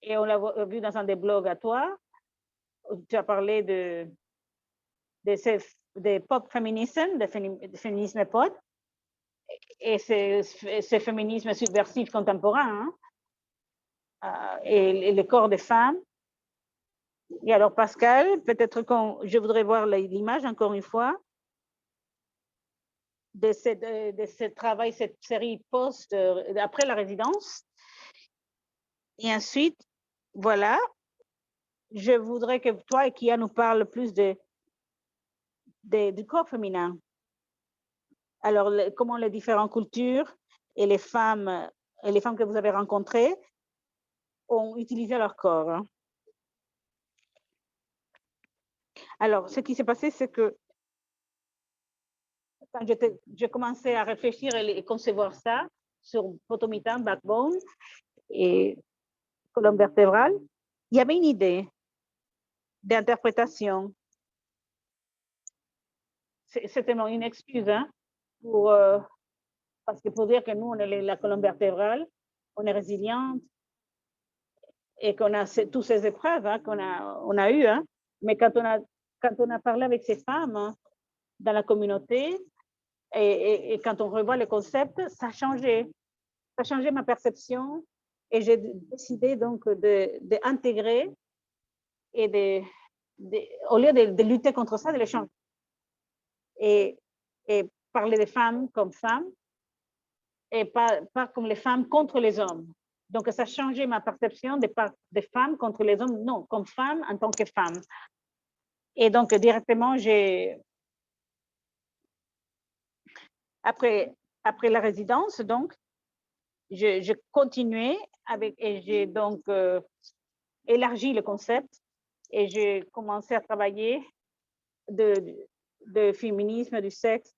Et on l'a vu dans un des blogs à toi, où tu as parlé des pop féminisme, de féminisme pop, et ce féminisme subversif contemporain, hein, et le corps des femmes. Et alors, Pascal, peut-être je voudrais voir l'image encore une fois de ce travail, cette série post après la résidence. Et ensuite, voilà, je voudrais que toi et Kia nous parlent plus du corps féminin. Alors, comment les différentes cultures et les femmes que vous avez rencontrées ont utilisé leur corps. Hein. Alors, ce qui s'est passé, c'est que quand j'ai commencé à réfléchir et concevoir ça sur Potomitan, Backbone et colonne vertébrale, il y avait une idée d'interprétation. C'était une excuse, hein, parce que pour dire que nous, on est la colonne vertébrale, on est résiliente et qu'on a toutes ces épreuves, hein, on a eues. Hein, mais quand on a parlé avec ces femmes, hein, dans la communauté, et quand on revoit le concept, ça a changé. a changé ma perception et j'ai décidé donc d'intégrer et au lieu de lutter contre ça, de les changer. Et, et parler des femmes comme femmes et pas comme les femmes contre les hommes. Donc, ça a changé ma perception des femmes contre les hommes, non, comme femmes en tant que femmes. Et donc, directement, après la résidence, donc, je continuais avec, et j'ai donc élargi le concept et j'ai commencé à travailler de féminisme, du sexe,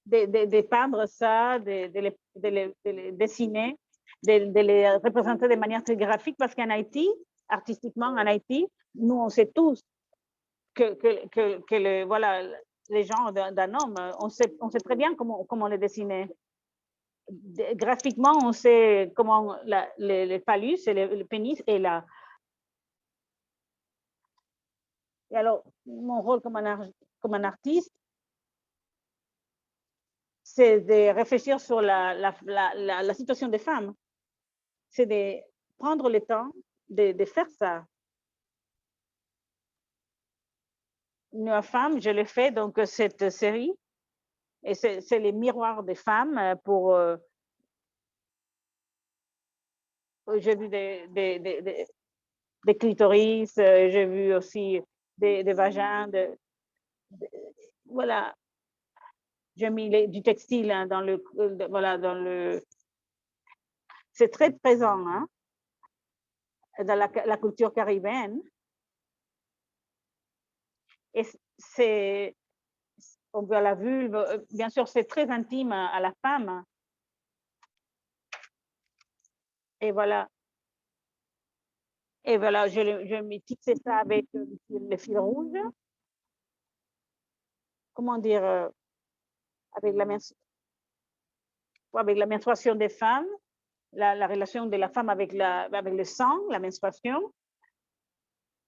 de peindre ça, de les dessiner, de les représenter de manière très graphique, parce qu'en Haïti, artistiquement, en Haïti, nous, on sait tous que voilà, les gens d'un homme, on sait très bien comment les dessiner. Graphiquement, on sait comment le phallus et le pénis est là. Et alors, mon rôle comme un artiste, c'est de réfléchir sur la situation des femmes. C'est de prendre le temps de faire ça. Une femme, je l'ai fait, donc cette série, et c'est les miroirs des femmes pour... j'ai vu des clitoris, j'ai vu aussi des vagins, voilà. J'ai mis du textile hein, dans le, voilà, dans le... C'est très présent hein, dans la culture caribéenne. Et c'est, on voit la vulve, bien sûr, c'est très intime à la femme. Et voilà. Et voilà, je m'ai fixé ça avec le fil rouge. Comment dire, avec la menstruation des femmes, la relation de la femme avec le sang, la menstruation.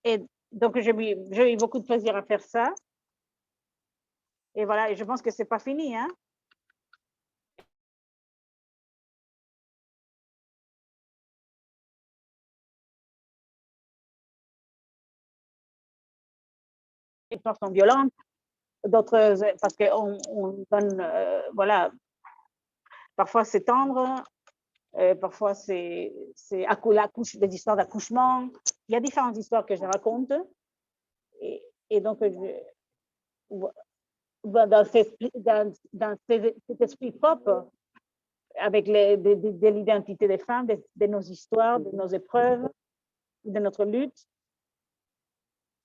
Et donc, j'ai eu beaucoup de plaisir à faire ça. Et voilà, et je pense que c'est pas fini, hein. Les histoires sont violentes, d'autres, parce qu'on donne, voilà, parfois c'est tendre, parfois c'est des histoires d'accouchement. Il y a différentes histoires que je raconte. Et donc, dans cet esprit pop, avec de l'identité des femmes, de nos histoires, de nos épreuves, de notre lutte.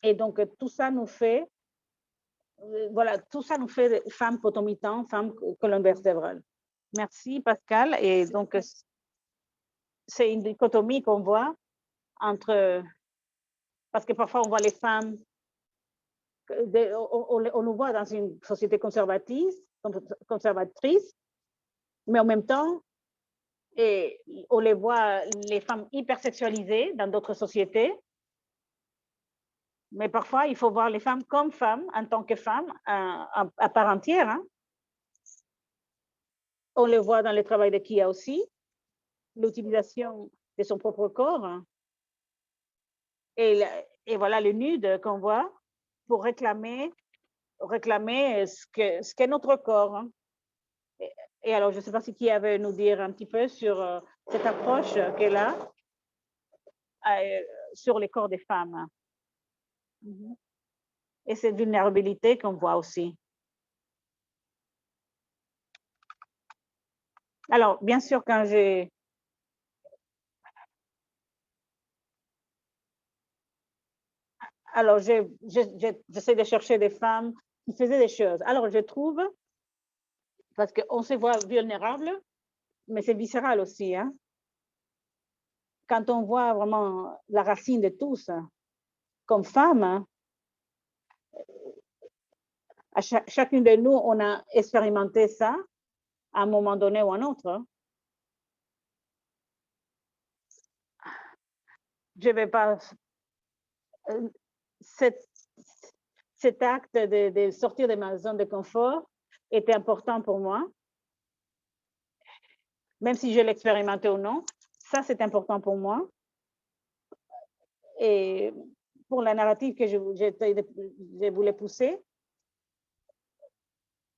Et donc, tout ça nous fait, voilà, tout ça nous fait femmes potomitan, femmes colonne vertébrale. Merci, Pascal. Et donc, c'est une dichotomie qu'on voit entre, parce que parfois on voit les femmes, on nous voit dans une société conservatrice, mais en même temps, et on les voit, les femmes hypersexualisées dans d'autres sociétés. Mais parfois, il faut voir les femmes comme femmes, en tant que femmes, à part entière. Hein. On le voit dans le travail de Kia aussi, l'utilisation de son propre corps. Hein. Et voilà le nude qu'on voit pour réclamer ce qu'est notre corps. Hein. Et alors, je ne sais pas si qui veut nous dire un petit peu sur cette approche qu'elle a sur les corps des femmes. Et cette vulnérabilité qu'on voit aussi. Alors, bien sûr, quand j'ai... Alors, j'essaie de chercher des femmes qui faisaient des choses. Alors, je trouve, parce qu'on se voit vulnérable, mais c'est viscéral aussi. Hein? Quand on voit vraiment la racine de tous, comme femme, hein, à chacune de nous, on a expérimenté ça à un moment donné ou à un autre. Je ne vais pas... Cet acte de sortir de ma zone de confort, était important pour moi. Même si je l'expérimentais ou non, ça, c'est important pour moi. Et pour la narrative que je voulais pousser,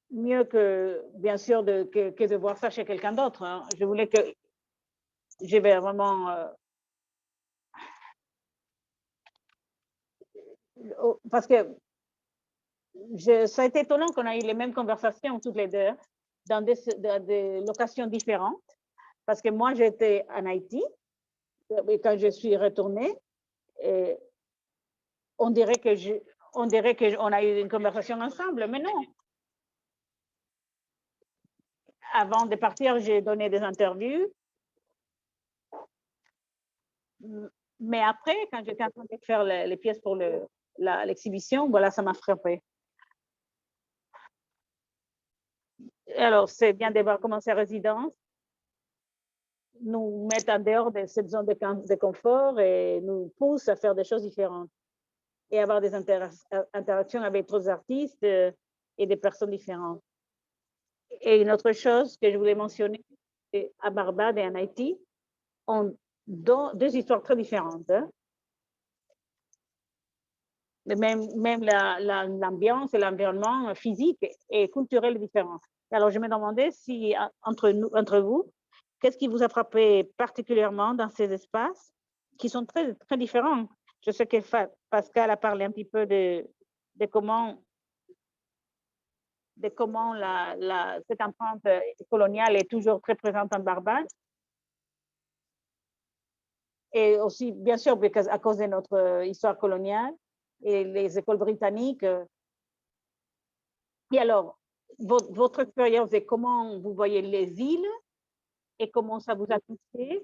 mieux que, bien sûr, que de voir ça chez quelqu'un d'autre. Hein. Je voulais que je vais vraiment... parce que ça a été étonnant qu'on a eu les mêmes conversations toutes les deux dans des locations différentes. Parce que moi, j'étais en Haïti et quand je suis retournée, et on dirait qu'on a eu une conversation ensemble, mais non. Avant de partir, j'ai donné des interviews. Mais après, quand j'étais en train de faire les pièces pour l'exhibition, voilà, ça m'a frappé. Alors, c'est bien d'avoir commencé à résidence, nous mettre en dehors de cette zone de confort et nous pousse à faire des choses différentes et avoir des interactions avec d'autres artistes et des personnes différentes. Et une autre chose que je voulais mentionner, c'est à Barbade et en Haïti, on deux histoires très différentes. Hein. Même l'ambiance et l'environnement physique et culturel est différent. Alors, je me demandais si entre vous, qu'est-ce qui vous a frappé particulièrement dans ces espaces qui sont très, très différents? Je sais que Pascal a parlé un petit peu de comment cette empreinte coloniale est toujours très présente en Barbade. Et aussi, bien sûr, à cause de notre histoire coloniale et les écoles britanniques. Et alors, votre expérience et comment vous voyez les îles et comment ça vous a touché,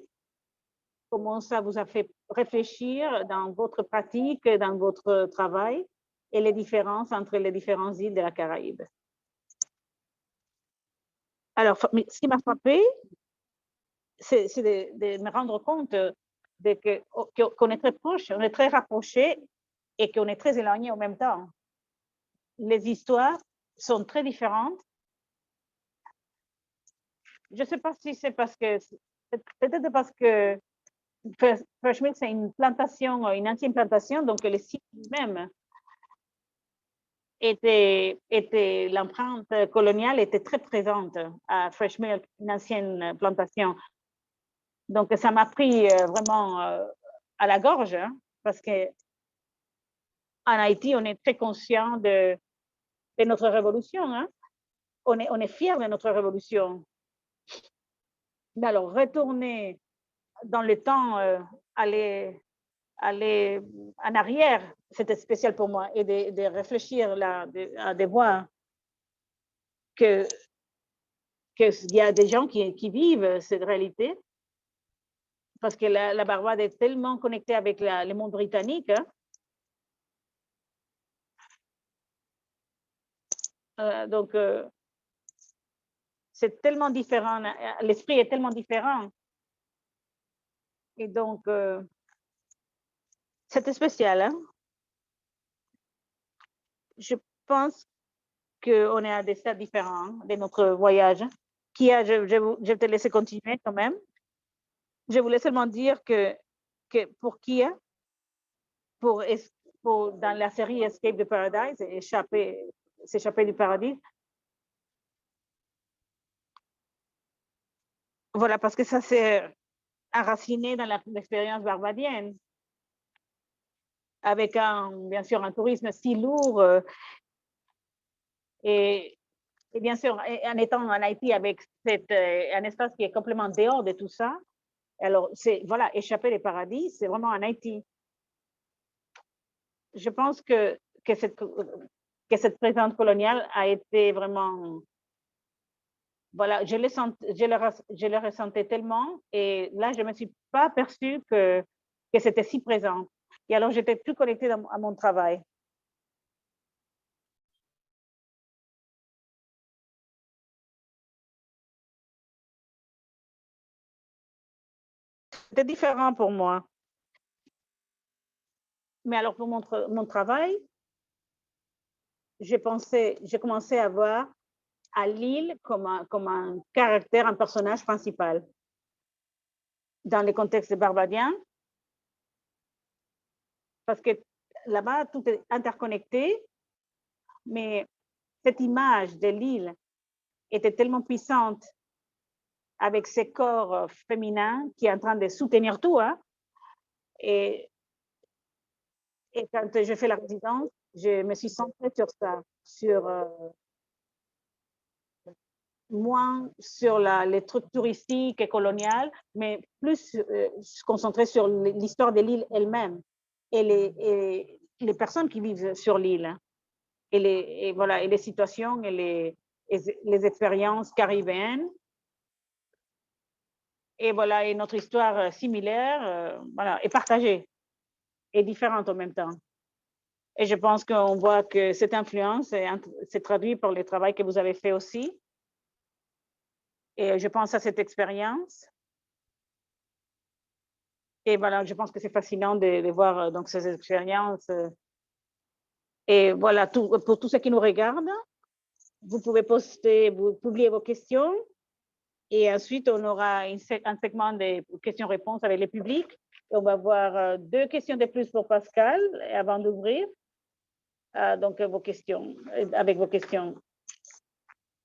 comment ça vous a fait réfléchir dans votre pratique, dans votre travail et les différences entre les différentes îles de la Caraïbe. Alors, ce qui m'a frappé, c'est de me rendre compte qu'on est très proche, on est très rapprochés et qu'on est très éloignés en même temps. Les histoires sont très différentes. Je ne sais pas si c'est peut-être parce que Fresh Milk, c'est une plantation, une ancienne plantation, donc le site même l'empreinte coloniale était très présente à Fresh Milk, une ancienne plantation. Donc, ça m'a pris vraiment à la gorge, hein, parce que en Haïti, on est très conscient de notre révolution. Hein. On est fiers de notre révolution. Mais alors, retourner dans le temps, aller en arrière, c'était spécial pour moi, et de réfléchir à des voies qu'il y a des gens qui vivent cette réalité, parce que la Barbade est tellement connectée avec le monde britannique. Donc, c'est tellement différent, l'esprit est tellement différent. Et donc, c'était spécial. Hein? Je pense qu'on est à des stades différents de notre voyage. Kia, je vais te laisser continuer quand même. Je voulais seulement dire que pour Kia, dans la série Escape the Paradise, s'échapper du paradis, voilà, parce que ça s'est enraciné dans l'expérience barbadienne, avec bien sûr un tourisme si lourd et bien sûr, en étant en Haïti avec un espace qui est complètement dehors de tout ça, alors voilà, échapper les paradis, c'est vraiment en Haïti. Je pense que cette présence coloniale a été vraiment, voilà, je le ressentais tellement et là, je ne me suis pas aperçue que c'était si présent. Et alors, j'étais plus connectée à mon travail. C'était différent pour moi. Mais alors, pour mon travail, j'ai commencé à voir à l'île comme un caractère, un personnage principal. Dans le contexte barbadien, parce que là-bas, tout est interconnecté, mais cette image de l'île était tellement puissante avec ces corps féminins qui est en train de soutenir tout. Hein, et, et quand je fais la résidence, je me suis centrée sur ça, sur moins sur les trucs touristiques et coloniales, mais plus se concentrer sur l'histoire de l'île elle-même et les personnes qui vivent sur l'île et voilà, et les situations et les expériences caribéennes. Et voilà, et notre histoire similaire, voilà, est partagée et différente en même temps. Et je pense qu'on voit que cette influence s'est traduite par le travail que vous avez fait aussi. Et je pense à cette expérience. Et voilà, je pense que c'est fascinant de voir donc ces expériences. Et voilà, pour tous ceux qui nous regardent, vous pouvez publier vos questions. Et ensuite, on aura un segment de questions-réponses avec le public. Et on va voir 2 questions de plus pour Pascal avant d'ouvrir. Donc, vos questions, avec vos questions.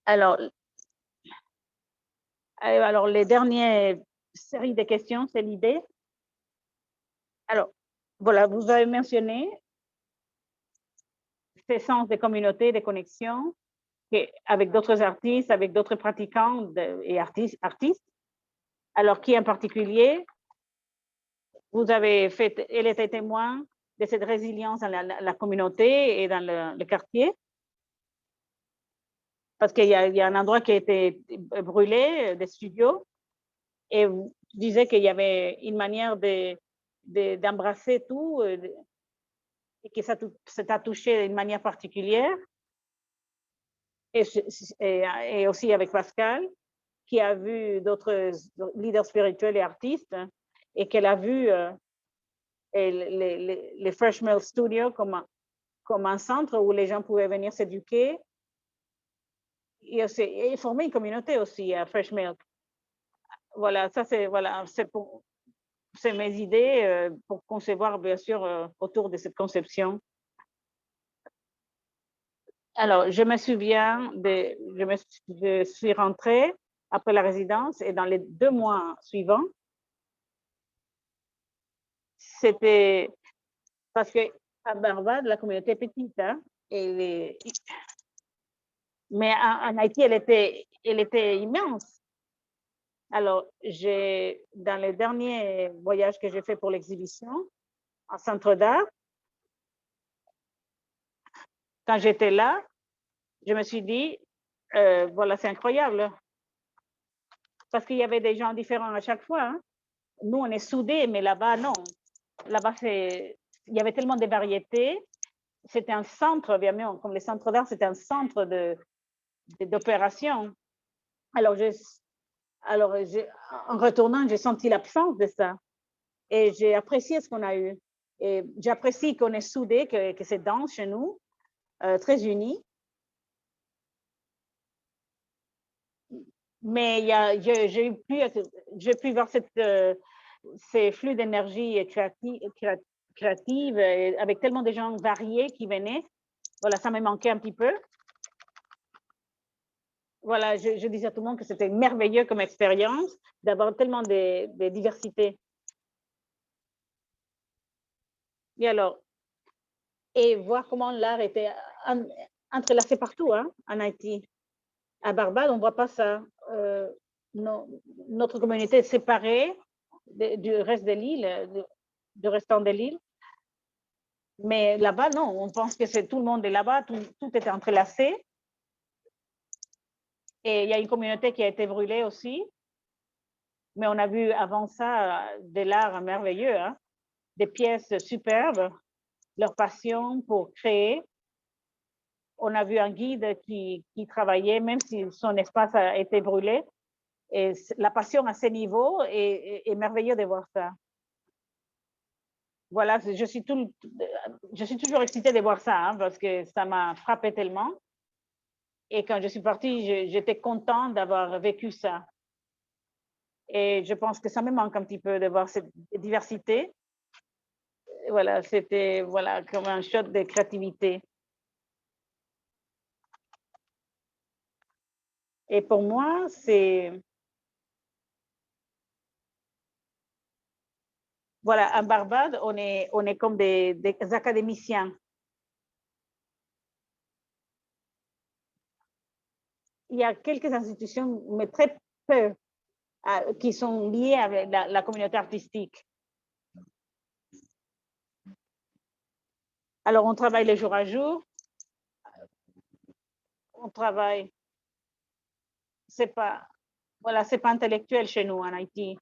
Alors, les dernières séries de questions, c'est l'idée. Alors, voilà, vous avez mentionné ces sens de communauté, de connexion, avec d'autres artistes, avec d'autres pratiquants et artistes. Alors, qui en particulier, vous avez fait, elle était témoin de cette résilience dans la communauté et dans le quartier? Parce qu'il y a un endroit qui a été brûlé, des studios, et vous disiez qu'il y avait une manière d'embrasser tout et que ça t'a touché d'une manière particulière. Et aussi avec Pascal, qui a vu d'autres leaders spirituels et artistes, et qu'elle a vu les Fresh Milk Studios comme un centre où les gens pouvaient venir s'éduquer et former une communauté aussi à Fresh Milk. Voilà, ça c'est mes idées pour concevoir, bien sûr, autour de cette conception. Alors, je me souviens, je suis rentrée après la résidence et dans les 2 mois suivants, c'était parce qu'à Barbade, la communauté est petite, hein, mais en Haïti, elle était immense. Alors, dans les derniers voyages que j'ai fait pour l'exhibition, en centre d'art, quand j'étais là, je me suis dit, voilà, c'est incroyable. Parce qu'il y avait des gens différents à chaque fois. Hein. Nous, on est soudés, mais là-bas, non. Là-bas, il y avait tellement de variétés. C'était un centre, bien, comme les centres d'art, c'était un centre d'opération. Alors, en retournant, j'ai senti l'absence de ça. Et j'ai apprécié ce qu'on a eu. Et j'apprécie qu'on est soudés, que c'est dense chez nous, très unis. Mais j'ai pu voir ces flux d'énergie créative avec tellement de gens variés qui venaient. Voilà, ça me manquait un petit peu. Voilà, je disais à tout le monde que c'était merveilleux comme expérience d'avoir tellement de diversité. Et voir comment l'art était entrelacé partout, hein, en Haïti. À Barbade, on ne voit pas ça. Notre communauté est séparée du reste de l'île, du restant de l'île. Mais là-bas, non, on pense que tout le monde est là-bas, tout est entrelacé. Et il y a une communauté qui a été brûlée aussi. Mais on a vu avant ça de l'art merveilleux, hein, des pièces superbes, leur passion pour créer. On a vu un guide qui travaillait, même si son espace a été brûlé. Et la passion à ce niveau est merveilleux de voir ça. Voilà, je suis toujours excitée de voir ça, hein, parce que ça m'a frappé tellement. Et quand je suis partie, j'étais contente d'avoir vécu ça. Et je pense que ça me manque un petit peu de voir cette diversité. Voilà, c'était voilà, comme un shot de créativité. Et pour moi, c'est... Voilà, à Barbade, on est comme des académiciens. Il y a quelques institutions, mais très peu, qui sont liées avec la communauté artistique. Alors, on travaille les jours à jour. On travaille, c'est pas, voilà, c'est pas intellectuel chez nous en Haïti.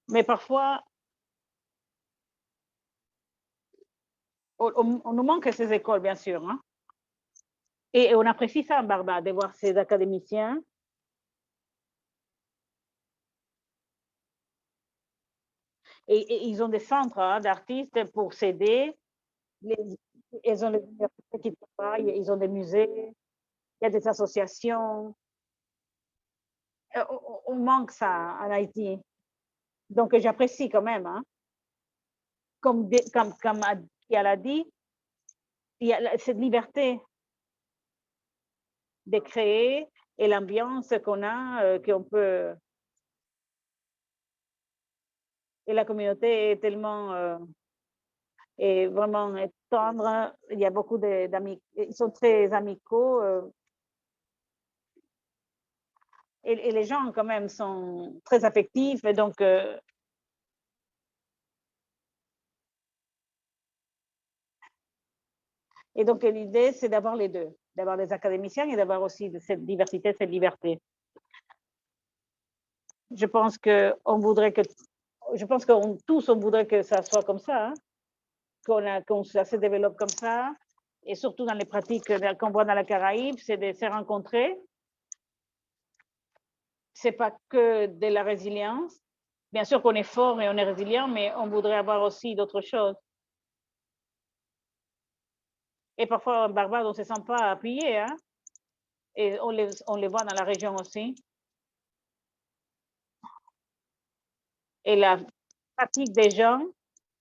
Mais parfois, on nous manque ces écoles, bien sûr. Hein? Et on apprécie ça en Barbade, de voir ces académiciens. Et ils ont des centres hein, d'artistes pour s'aider. Ils ont les universités qui travaillent, ils ont des musées, il y a des associations. On manque ça en Haïti. Donc, j'apprécie quand même. Hein. Comme elle a dit, il y a cette liberté de créer et l'ambiance qu'on a, qu'on peut. Et la communauté est tellement est vraiment tendre. Il y a beaucoup d'amis, ils sont très amicaux. Et les gens, quand même, sont très affectifs. Et donc, l'idée, c'est d'avoir les deux, d'avoir des académiciens et d'avoir aussi cette diversité, cette liberté. Je pense qu'on voudrait que, je pense que tous, on voudrait que ça soit comme ça, hein, ça se développe comme ça. Et surtout dans les pratiques qu'on voit dans la Caraïbe, c'est de se rencontrer. C'est pas que de la résilience. Bien sûr qu'on est fort et on est résilient, mais on voudrait avoir aussi d'autres choses. Et parfois, en Barbade, on ne se sent pas appuyé. Hein? Et on les voit dans la région aussi. Et la pratique des gens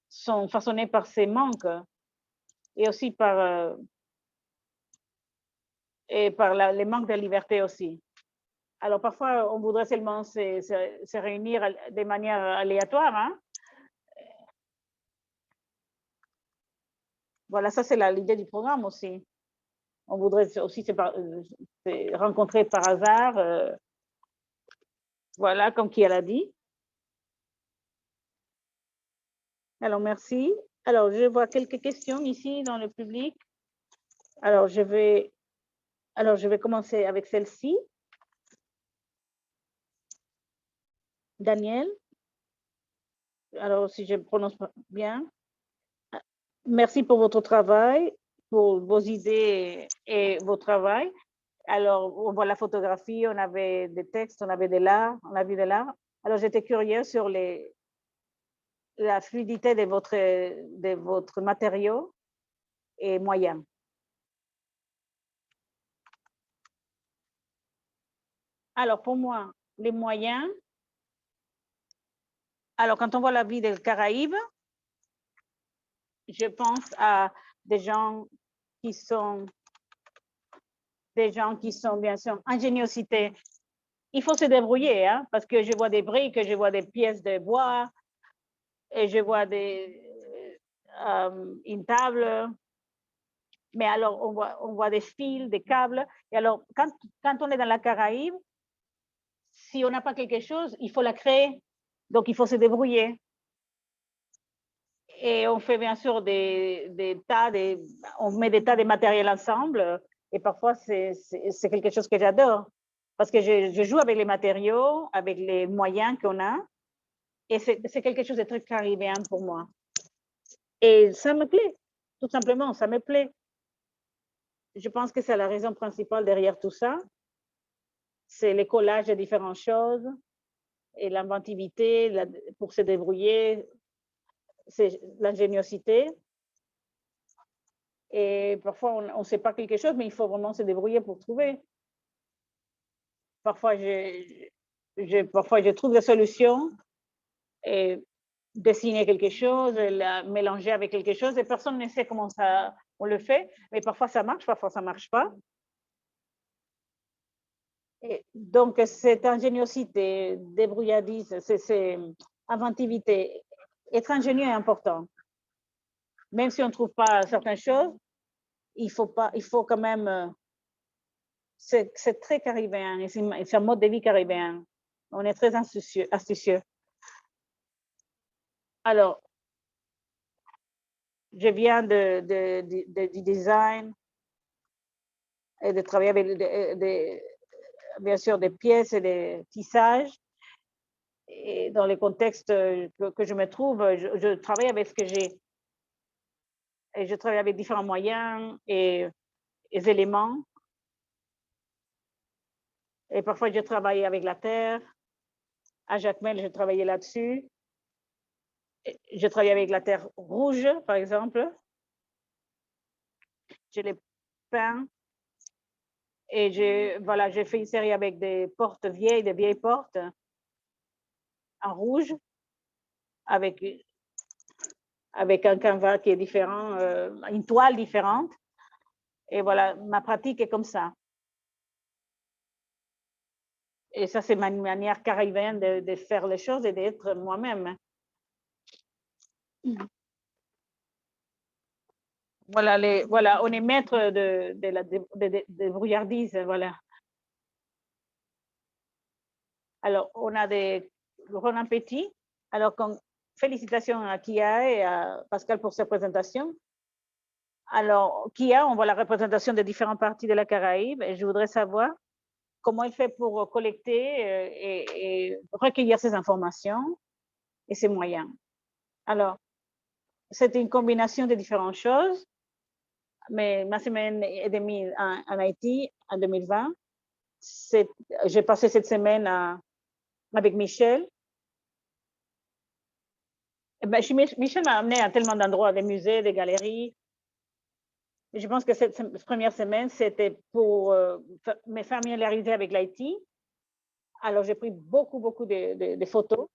sont façonnés par ces manques et aussi par les manques de liberté aussi. Alors parfois, on voudrait seulement se réunir de manière aléatoire. Hein? Voilà, ça c'est l'idée du programme aussi. On voudrait aussi se rencontrer par hasard, voilà, comme qui elle a dit. Alors, merci. Alors, je vois quelques questions ici dans le public. Alors, je vais commencer avec celle-ci. Daniel. Alors, si je prononce bien. Merci pour votre travail, pour vos idées et vos travail. Alors, on voit la photographie, on avait des textes, on avait de l'art, on a vu de l'art. Alors, j'étais curieuse sur la fluidité de votre matériau et moyen. Alors, pour moi, les moyens, alors quand on voit la vie des Caraïbes, je pense à des gens qui sont bien sûr ingéniosité. Il faut se débrouiller, hein, parce que je vois des briques, je vois des pièces de bois, et je vois une table. Mais alors, on voit des fils, des câbles. Et alors, quand on est dans la Caraïbe, si on n'a pas quelque chose, il faut la créer. Donc, il faut se débrouiller. Et on fait bien sûr on met des tas de matériel ensemble. Et parfois, c'est quelque chose que j'adore. Parce que je joue avec les matériaux, avec les moyens qu'on a. Et c'est quelque chose de très caribéen pour moi. Et ça me plaît, tout simplement, ça me plaît. Je pense que c'est la raison principale derrière tout ça. C'est le collage de différentes choses et l'inventivité pour se débrouiller, c'est l'ingéniosité. Et parfois, on ne sait pas quelque chose, mais il faut vraiment se débrouiller pour trouver. Parfois, je trouve des solutions et dessiner quelque chose, la mélanger avec quelque chose, et personne ne sait comment ça, on le fait, mais parfois ça marche, parfois ça ne marche pas. Et donc, cette ingéniosité, débrouillardise, c'est inventivité, être ingénieux est important. Même si on ne trouve pas certaines choses, il faut quand même, c'est très caribéen, c'est un mode de vie caribéen. On est très astucieux. Alors, je viens du design et de travailler avec bien sûr des pièces et des tissages. Et dans les contextes que je me trouve, je travaille avec ce que j'ai. Et je travaille avec différents moyens et éléments. Et parfois, je travaille avec la terre. À Jacmel, je travaillais là-dessus. Je travaille avec la terre rouge, par exemple. Je l'ai peint. Et j'ai fait une série avec des portes vieilles, des vieilles portes en rouge, avec un canevas qui est différent, une toile différente. Et voilà, ma pratique est comme ça. Et ça, c'est ma manière caribéenne de faire les choses et d'être moi-même. Voilà, on est maître de la débrouillardise, voilà. Alors, on a des Ronan Petit. Alors, félicitations à Kia et à Pascal pour cette présentation. Alors, Kia, on voit la représentation des différentes parties de la Caraïbe et je voudrais savoir comment il fait pour collecter et recueillir ces informations et ces moyens. Alors, c'est une combinaison de différentes choses, mais ma semaine et demie en Haïti en 2020, j'ai passé cette semaine avec Michel. Ben, Michel m'a amené à tellement d'endroits, des musées, des galeries. Je pense que cette première semaine, c'était pour me familiariser avec l'Haïti. Alors, j'ai pris beaucoup de photos.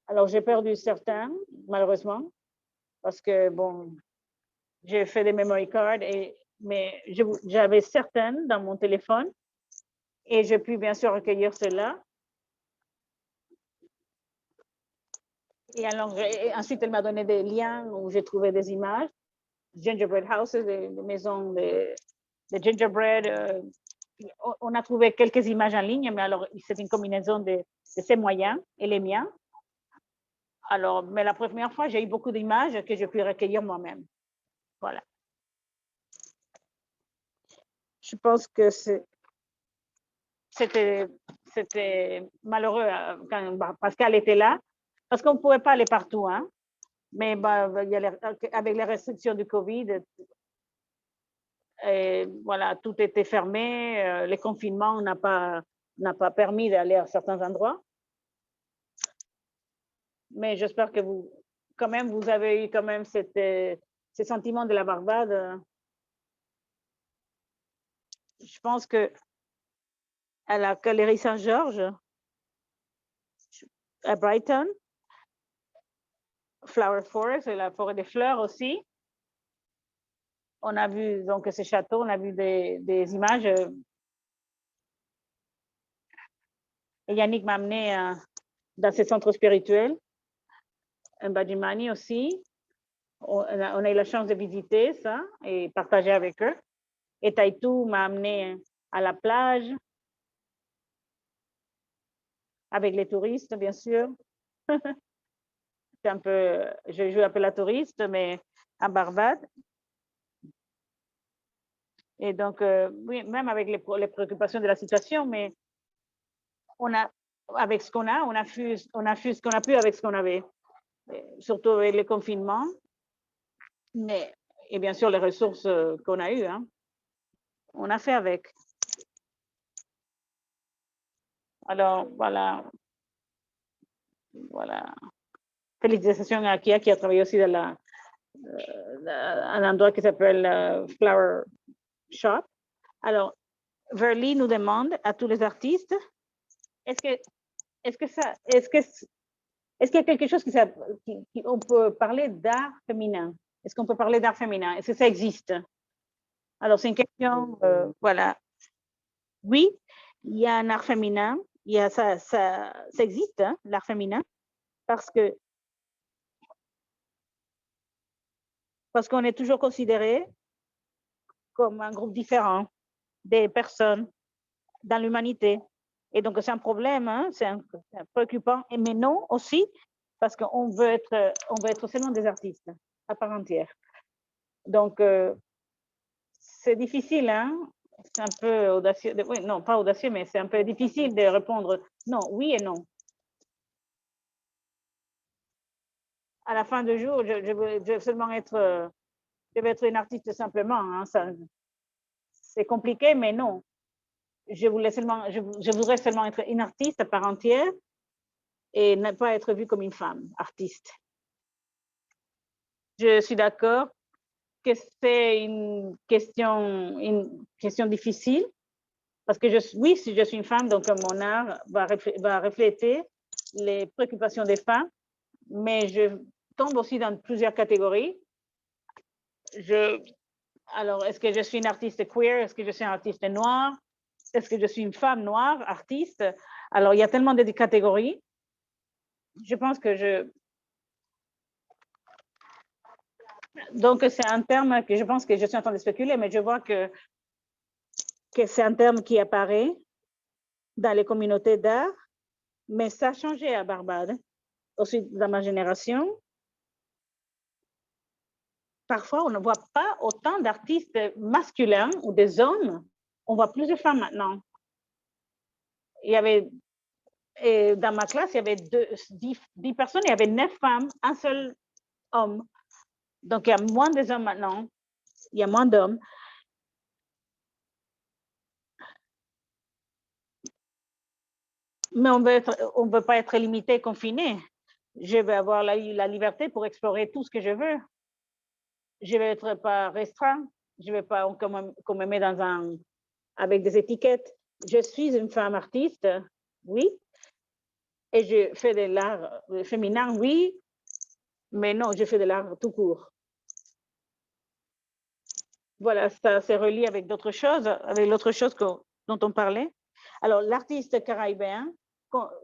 Alors, j'ai perdu certains, malheureusement, parce que, bon, j'ai fait des memory cards, mais j'avais certaines dans mon téléphone et j'ai pu bien sûr recueillir cela. Et ensuite, elle m'a donné des liens où j'ai trouvé des images. Gingerbread houses, des maisons de gingerbread. On a trouvé quelques images en ligne, mais alors c'est une combinaison de ces moyens et les miens. Alors, mais la première fois, j'ai eu beaucoup d'images que j'ai pu recueillir moi-même. Voilà. Je pense que c'était malheureux quand Pascal était là, parce qu'on ne pouvait pas aller partout, hein. Mais avec les restrictions du Covid, et voilà, tout était fermé, les confinements n'a pas permis d'aller à certains endroits. Mais j'espère que vous avez eu quand même ce sentiment de la Barbade. Je pense que à la Galerie Saint-Georges, à Brighton, Flower Forest, la forêt des fleurs aussi. On a vu donc ces châteaux, on a vu des images. Et Yannick m'a amené dans ces centres spirituels. Mbadimani aussi. On a eu la chance de visiter ça et partager avec eux. Et Taïtou m'a amené à la plage avec les touristes, bien sûr. Je joue un peu la touriste, mais en Barbade. Et donc, oui, même avec les préoccupations de la situation, mais avec ce qu'on a, on a fait ce qu'on a pu avec ce qu'on avait, surtout avec le confinement, et bien sûr les ressources qu'on a eues, hein. On a fait avec. Alors, voilà. Félicitations à Kia qui a travaillé aussi dans un endroit qui s'appelle Flower Shop. Alors, Verly nous demande à tous les artistes, est-ce qu'il y a quelque chose on peut parler d'art féminin? Est-ce qu'on peut parler d'art féminin? Est-ce que ça existe? Alors, c'est une question, voilà. Oui, il y a un art féminin, ça existe, hein, l'art féminin, parce qu'on est toujours considéré comme un groupe différent des personnes dans l'humanité. Et donc, c'est un problème, hein, c'est préoccupant, mais non aussi, parce qu'on veut être seulement des artistes à part entière. Donc, c'est difficile, hein? C'est un peu audacieux. Oui, non, pas audacieux, mais c'est un peu difficile de répondre non, oui et non. À la fin du jour, je veux seulement être, je veux être une artiste simplement. Hein, c'est compliqué, mais non. Je voudrais seulement être une artiste à part entière et ne pas être vue comme une femme artiste. Je suis d'accord que c'est une question difficile parce que oui, si je suis une femme, donc mon art va refléter les préoccupations des femmes, mais je tombe aussi dans plusieurs catégories. Alors, est-ce que je suis une artiste queer? Est-ce que je suis une artiste noire? Est-ce que je suis une femme noire, artiste? Alors, il y a tellement de catégories. Je pense que donc, c'est un terme que je pense que je suis en train de spéculer, mais je vois que c'est un terme qui apparaît dans les communautés d'art, mais ça a changé à Barbade. Aussi, dans ma génération, parfois, on ne voit pas autant d'artistes masculins ou des hommes. On voit plus de femmes maintenant. Il y avait, et dans ma classe, il y avait 10 personnes, il y avait 9 femmes, un seul homme. Donc, il y a moins de hommes maintenant. Il y a moins d'hommes. Mais on ne veut pas être limité, confiné. Je vais avoir la liberté pour explorer tout ce que je veux. Je ne vais être pas restreint. Je ne vais pas qu'on me met avec des étiquettes. Je suis une femme artiste, oui, et je fais de l'art féminin, oui, mais non, je fais de l'art tout court. Voilà, ça se relie avec d'autres choses, avec l'autre chose dont on parlait. Alors, l'artiste caribéen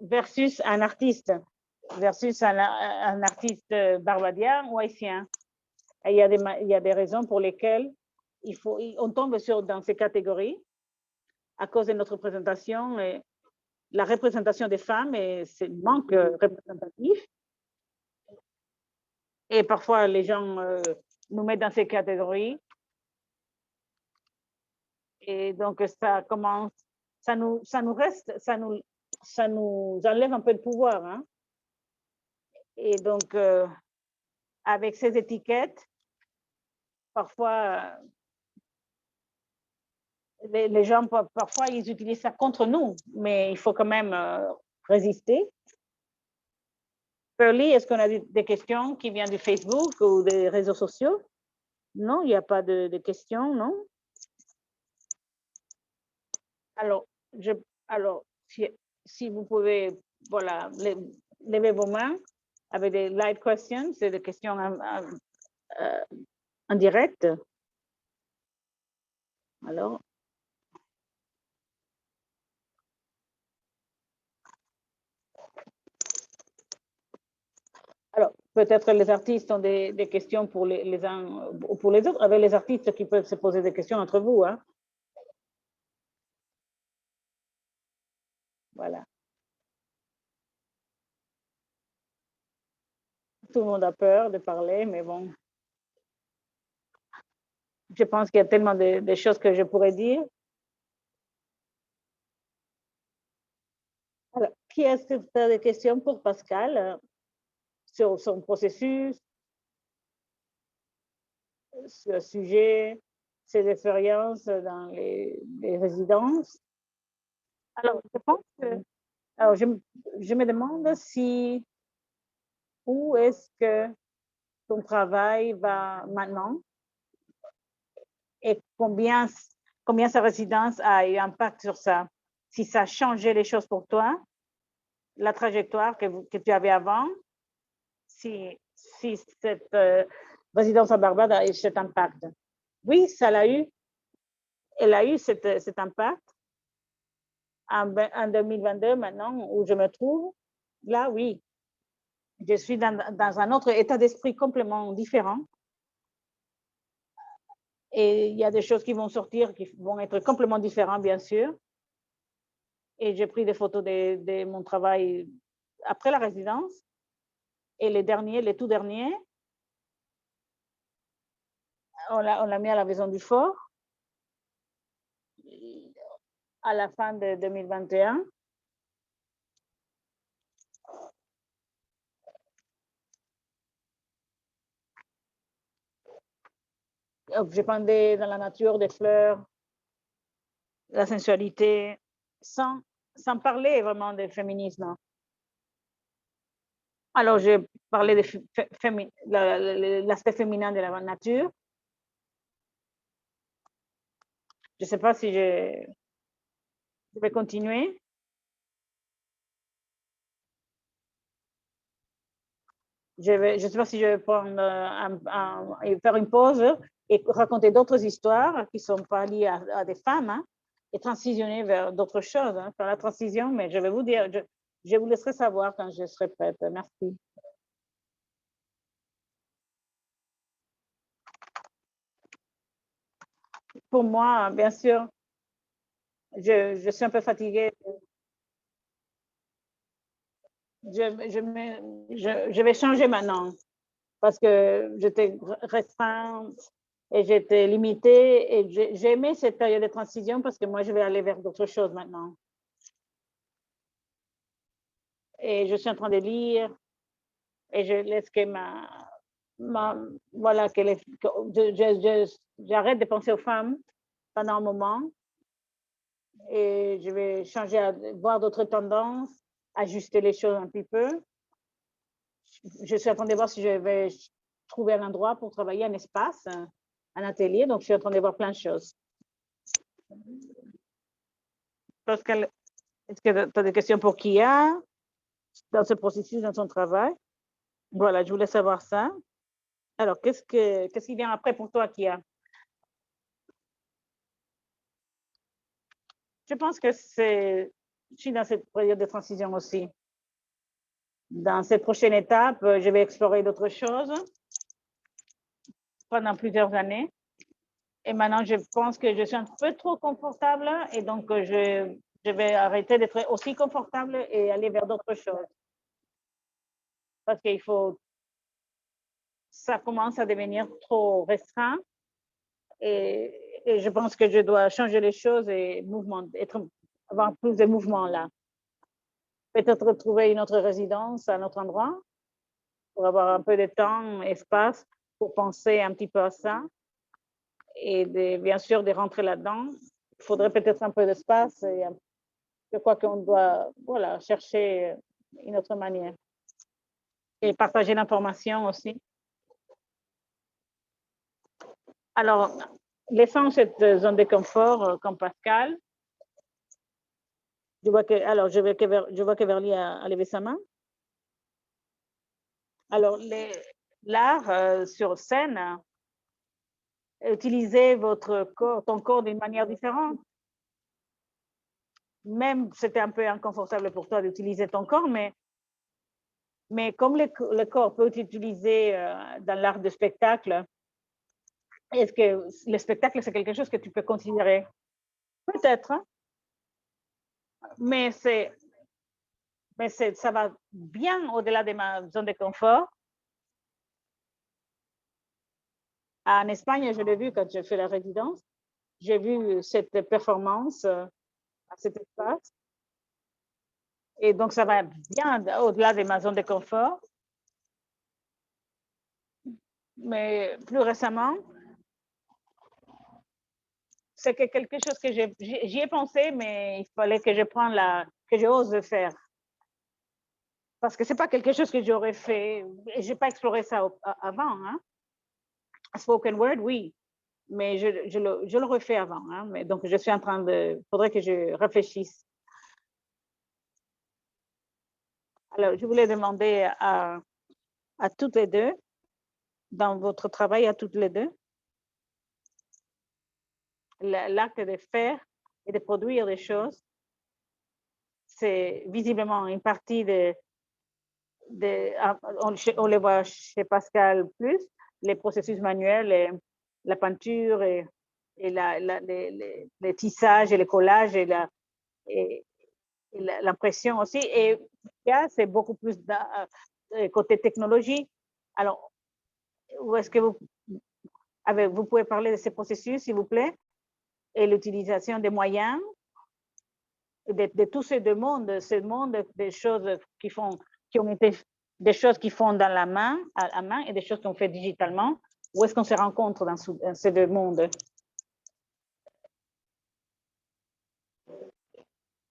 versus un artiste barbadien ou haïtien. Et il y a des raisons pour lesquelles on tombe dans ces catégories à cause de notre représentation, et la représentation des femmes et ce manque représentatif. Et parfois, les gens nous mettent dans ces catégories. Et donc, ça nous enlève un peu de pouvoir. Hein? Et donc, avec ces étiquettes, parfois, les gens, parfois, ils utilisent ça contre nous, mais il faut quand même résister. Pearly, est-ce qu'on a des questions qui viennent du Facebook ou des réseaux sociaux? Non, il n'y a pas de questions, non? Alors, si vous pouvez, voilà, lever vos mains avec des live questions, c'est des questions en direct. Alors, peut-être les artistes ont des questions pour les uns ou pour les autres, avec les artistes qui peuvent se poser des questions entre vous. Hein. Voilà. Tout le monde a peur de parler, mais bon. Je pense qu'il y a tellement de choses que je pourrais dire. Alors, qui est-ce que tu as des questions pour Pascal sur son processus, sur le sujet, ses expériences dans les résidences? Alors, je pense que, alors je me demande où est-ce que ton travail va maintenant et combien sa résidence a eu impact sur ça. Si ça a changé les choses pour toi, la trajectoire que tu avais avant, si cette résidence à Barbade a eu cet impact. Oui, ça l'a eu. Elle a eu cet impact. En 2022, maintenant, où je me trouve, là, oui. Je suis dans un autre état d'esprit complètement différent. Et il y a des choses qui vont sortir, qui vont être complètement différentes, bien sûr. Et j'ai pris des photos de mon travail après la résidence. Et les tout derniers, on l'a mis à la Maison du Fort à la fin de 2021. Je pendais dans la nature des fleurs, la sensualité, sans parler vraiment de féminisme. Alors, j'ai parlé de l'aspect féminin de la nature. Je ne sais pas si je vais continuer. Je ne sais pas si je vais prendre faire une pause et raconter d'autres histoires qui ne sont pas liées à des femmes, hein, et transitionner vers d'autres choses, hein, faire la transition, mais je vais vous dire, je vous laisserai savoir quand je serai prête. Merci. Pour moi, bien sûr, je suis un peu fatiguée. Je vais changer maintenant parce que j'étais restreinte et j'étais limitée et j'ai aimé cette période de transition parce que moi, je vais aller vers d'autres choses maintenant. Et je suis en train de lire et je laisse que voilà, j'arrête de penser aux femmes pendant un moment et je vais changer, voir d'autres tendances, ajuster les choses un petit peu. Je suis en train de voir si je vais trouver un endroit pour travailler, un espace, un atelier. Donc, je suis en train de voir plein de choses. Pascal, est-ce que tu as des questions pour Kia dans ce processus, dans son travail? Voilà, je voulais savoir ça. Alors, qu'est-ce qui vient après pour toi, Kia? Je pense que je suis dans cette période de transition aussi. Dans cette prochaine étape, je vais explorer d'autres choses pendant plusieurs années. Et maintenant, je pense que je suis un peu trop confortable et donc je vais arrêter d'être aussi confortable et aller vers d'autres choses. Parce qu'il faut, ça commence à devenir trop restreint et je pense que je dois changer les choses et avoir plus de mouvement là. Peut-être trouver une autre résidence à un autre endroit pour avoir un peu de temps, espace pour penser un petit peu à ça. Et bien sûr, de rentrer là-dedans. Il faudrait peut-être un peu d'espace. Et je crois qu'on doit chercher une autre manière. Et partager l'information aussi. Alors, laissant cette zone de confort comme Pascal, je vois que Verly a levé sa main. Alors, l'art sur scène, utilisez ton corps d'une manière différente. Même c'était un peu inconfortable pour toi d'utiliser ton corps, mais comme le corps peut être utilisé dans l'art de spectacle, est-ce que le spectacle, c'est quelque chose que tu peux considérer? Peut-être, hein? mais ça va bien au-delà de ma zone de confort. En Espagne, je l'ai vu quand j'ai fait la résidence. J'ai vu cette performance à cet espace. Et donc, ça va bien au-delà de ma zone de confort. Mais plus récemment, c'est quelque chose que j'y ai pensé, mais il fallait que je j'ose le faire. parce que ce n'est pas quelque chose que j'aurais fait, et je n'ai pas exploré ça avant. Hein. Spoken word, oui, mais je le refais avant. Hein, mais donc, je suis en train de... Il faudrait que je réfléchisse. Alors, je voulais demander à toutes les deux, dans votre travail, à toutes les deux, l'acte de faire et de produire des choses, c'est visiblement une partie on les voit chez Pascal plus, les processus manuels, la peinture et les tissages et les collages et l'impression aussi. Et là, c'est beaucoup plus côté technologie. Alors, où est-ce que vous pouvez parler de ces processus, s'il vous plaît, et l'utilisation des moyens de tous ces deux mondes, des choses qui ont été des choses qui font dans la main, à la main, et des choses qu'on fait digitalement. Où est-ce qu'on se rencontre dans ces deux mondes?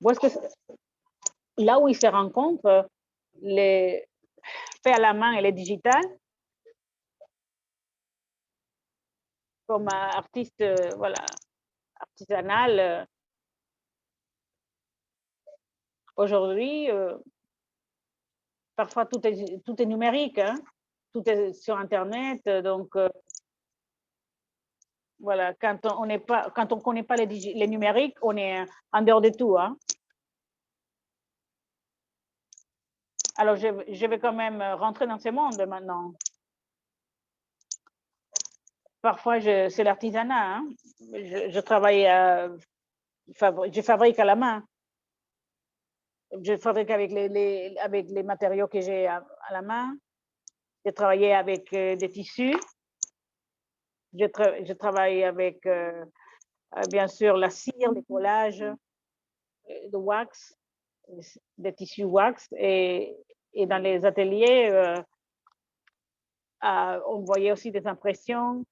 Où est-ce que là où ils se rencontrent, les faits à la main et les digital, comme artiste, voilà, artisanal, aujourd'hui, parfois tout est numérique, hein? Tout est sur Internet, donc voilà, quand on ne connaît pas les numériques, on est en dehors de tout. Hein? Alors, je vais quand même rentrer dans ce monde maintenant. Parfois, c'est l'artisanat. Hein? Je travaille, je fabrique à la main. Je fabrique avec les matériaux que j'ai à la main. J'ai travaillé avec des tissus. Je travaille avec, bien sûr, la cire, les collages, de wax, des tissus wax. Et dans les ateliers, on voyait aussi des impressions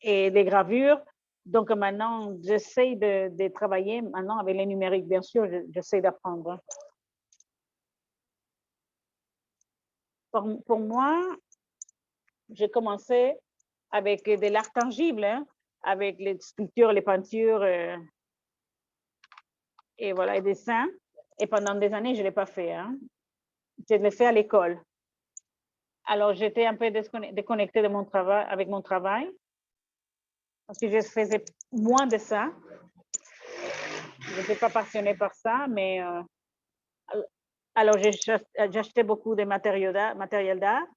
et des gravures. Donc maintenant, j'essaie de travailler maintenant avec les numériques, bien sûr, j'essaie d'apprendre. Pour moi, j'ai commencé avec de l'art tangible, hein, avec les sculptures, les peintures et voilà, les dessins. Et pendant des années, je ne l'ai pas fait. Hein. Je l'ai fait à l'école. Alors, j'étais un peu déconnectée de mon travail, avec mon travail, parce que je faisais moins de ça. Je n'étais pas passionnée par ça, mais alors j'achetais beaucoup de matériel d'art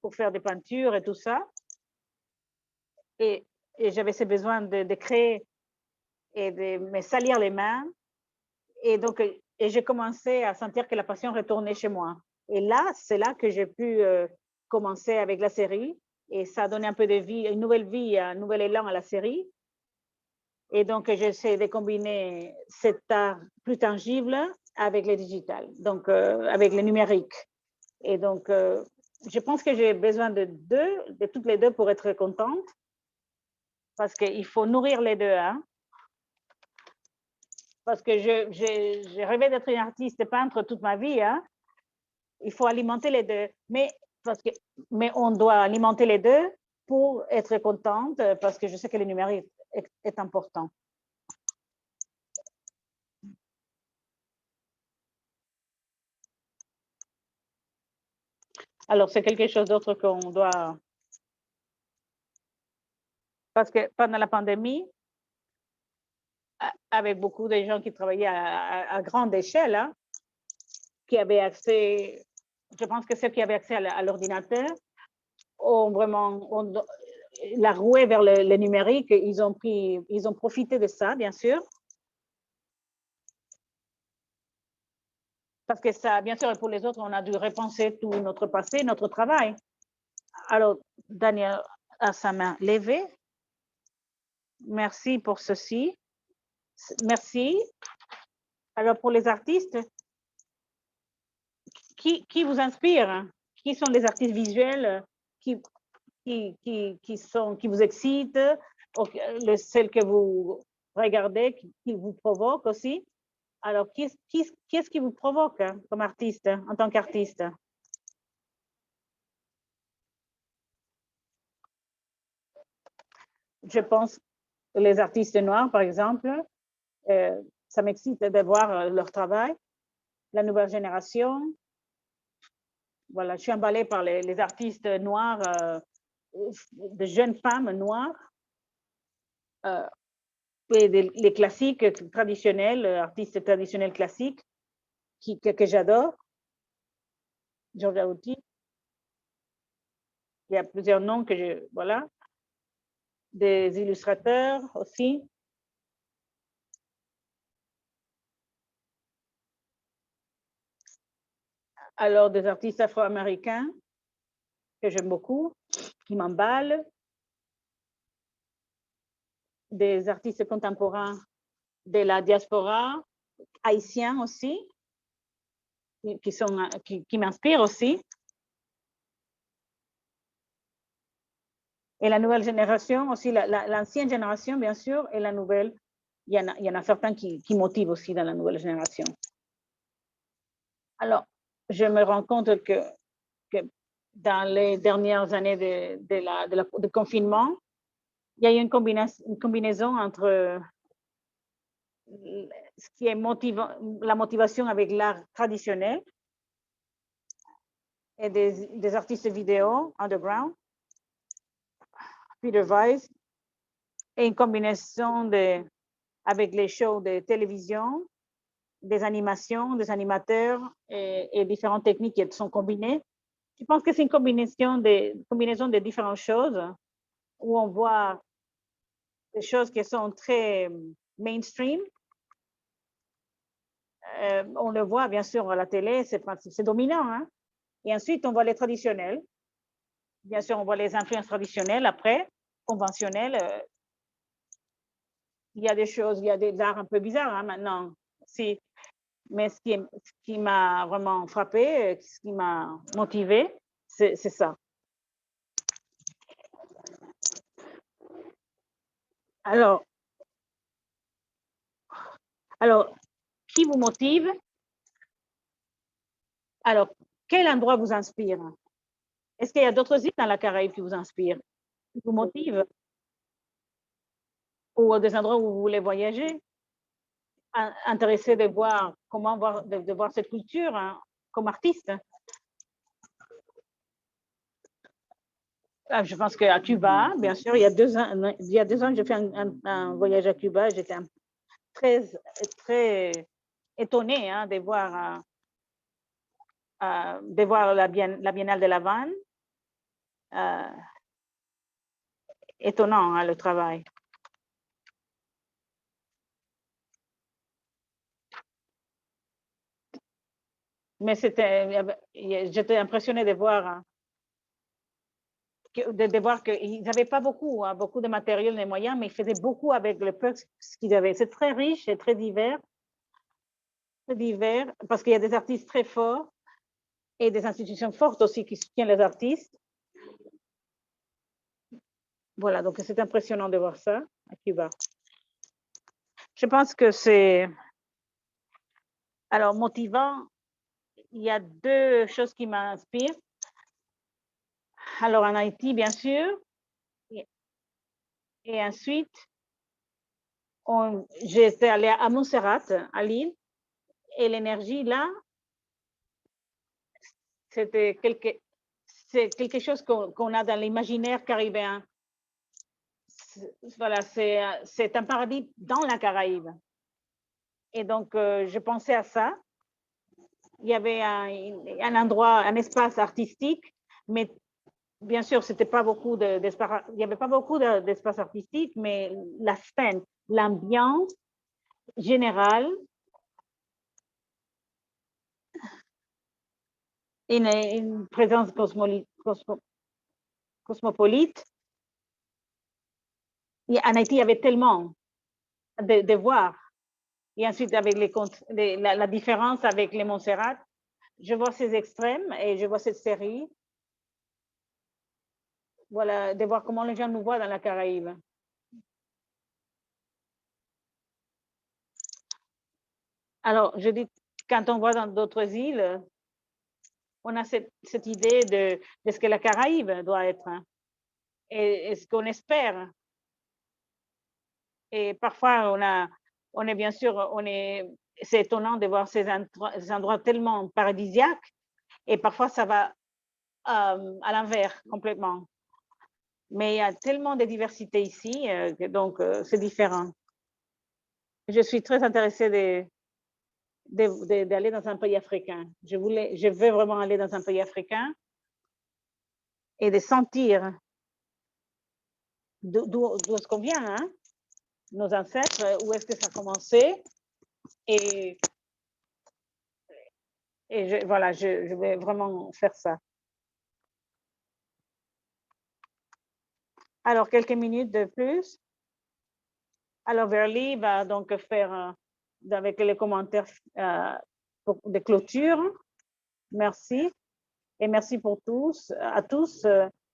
pour faire des peintures et tout ça. Et j'avais ce besoin de créer et de me salir les mains. Et donc, j'ai commencé à sentir que la passion retournait chez moi. Et là, c'est là que j'ai pu commencer avec la série. Et ça a donné un peu de vie, une nouvelle vie, un nouvel élan à la série. Et donc, j'essaie de combiner cet art plus tangible avec le digital, donc avec le numérique. Et donc, je pense que j'ai besoin de toutes les deux pour être contente, parce qu'il faut nourrir les deux. Hein? Parce que j'ai rêvé d'être une artiste peintre toute ma vie. Hein? Il faut alimenter les deux. Mais on doit alimenter les deux pour être contente, parce que je sais que le numérique est important. Alors, c'est quelque chose d'autre qu'on doit... Parce que pendant la pandémie, avec beaucoup de gens qui travaillaient à grande échelle, hein, qui avaient accès, je pense que ceux qui avaient accès à l'ordinateur ont vraiment la rouée vers le numérique. Ils ont profité de ça, bien sûr. Parce que ça, bien sûr, pour les autres, on a dû repenser tout notre passé, notre travail. Alors, Daniel a sa main levée. Merci pour ceci. Merci. Alors, pour les artistes, qui vous inspire? Qui sont les artistes visuels qui vous excitent, celles que vous regardez, qui vous provoquent aussi? Alors, qu'est-ce qui vous provoque comme artiste, en tant qu'artiste? Je pense que les artistes noirs, par exemple, ça m'excite de voir leur travail, la nouvelle génération. Voilà, je suis emballée par les artistes noirs, de jeunes femmes noires, et les classiques traditionnels, artistes traditionnels classiques que j'adore. Georgia Outi, il y a plusieurs noms que voilà, des illustrateurs aussi. Alors, des artistes afro-américains que j'aime beaucoup, qui m'emballent, des artistes contemporains de la diaspora, haïtiens aussi, qui m'inspirent aussi. Et la nouvelle génération aussi, l'ancienne génération, bien sûr, et la nouvelle, il y en a certains qui motivent aussi dans la nouvelle génération. Alors, je me rends compte que dans les dernières années de confinement, il y a eu une combinaison entre ce qui est la motivation avec l'art traditionnel et des artistes vidéo underground, Peter Weiss, et une combinaison avec les shows de télévision, des animations, des animateurs et différentes techniques qui sont combinées. Je pense que c'est une combinaison de différentes choses où on voit des choses qui sont très mainstream. On le voit bien sûr à la télé, c'est dominant. Hein? Et ensuite, on voit les traditionnels. Bien sûr, on voit les influences traditionnelles après, conventionnelles. Il y a des choses, il y a des arts un peu bizarres hein, maintenant. Si, mais ce qui m'a vraiment frappé, ce qui m'a motivé, c'est ça. Alors, qui vous motive? Alors, quel endroit vous inspire? Est-ce qu'il y a d'autres îles dans la Caraïbe qui vous inspirent, qui vous motivent? Ou des endroits où vous voulez voyager? Intéressé de voir de voir cette culture hein, comme artiste? Je pense qu'à Cuba, bien sûr, il y a 2 ans, j'ai fait un voyage à Cuba. J'étais très, très étonnée hein, de voir la Biennale de La Havane. Étonnant hein, le travail. Mais j'étais impressionnée de voir qu'ils n'avaient pas beaucoup, hein, beaucoup de matériel, de moyens, mais ils faisaient beaucoup avec le peu qu'ils avaient. C'est très riche et très divers, parce qu'il y a des artistes très forts et des institutions fortes aussi qui soutiennent les artistes. Voilà, donc c'est impressionnant de voir ça à Cuba. Je pense que c'est, alors, motivant. Il y a 2 choses qui m'inspirent. Alors, en Haïti, bien sûr, et ensuite, j'étais allée à Montserrat, à l'île, et l'énergie là, c'est quelque chose qu'on a dans l'imaginaire caribéen. Voilà, c'est un paradis dans la Caraïbe. Et donc, je pensais à ça. Il y avait un endroit, un espace artistique, mais bien sûr, c'était pas beaucoup d'espace, il n'y avait pas beaucoup d'espace artistique, mais la scène, l'ambiance générale, une présence cosmopolite. En Haïti, il y avait tellement de voir. Et ensuite, avec la différence avec les Montserrat, je vois ces extrêmes et je vois cette série. Voilà, de voir comment les gens nous voient dans la Alors, je dis, quand on voit dans d'autres îles, on a cette idée de ce que la Caraïbe doit être, hein, et ce qu'on espère. Et parfois, on est bien sûr, c'est étonnant de voir ces endroits tellement paradisiaques, et parfois ça va à l'envers complètement. Mais il y a tellement de diversité ici, donc c'est différent. Je suis très intéressée d'aller dans un pays africain. Je veux vraiment aller dans un pays africain et de sentir d'où est-ce qu'on vient, hein? Nos ancêtres, où est-ce que ça a commencé. Et, voilà, je vais vraiment faire ça. Alors, quelques minutes de plus. Alors, Verly va donc faire avec les commentaires de clôture. Merci. Et merci à tous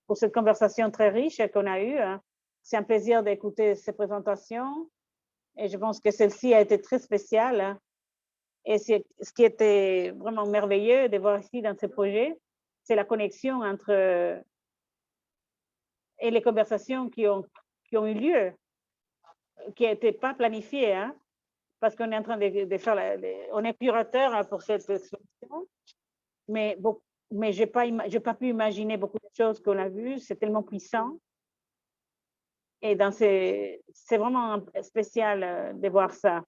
pour cette conversation très riche qu'on a eue. C'est un plaisir d'écouter ces présentations. Et je pense que celle-ci a été très spéciale. Et ce qui était vraiment merveilleux de voir ici dans ce projet, c'est la connexion entre et les conversations qui ont eu lieu, qui n'étaient pas planifiées, hein, parce qu'on est en train de faire, on est curateur pour cette exposition, mais je n'ai pas pu imaginer beaucoup de choses qu'on a vues, c'est tellement puissant. Et c'est vraiment spécial de voir ça.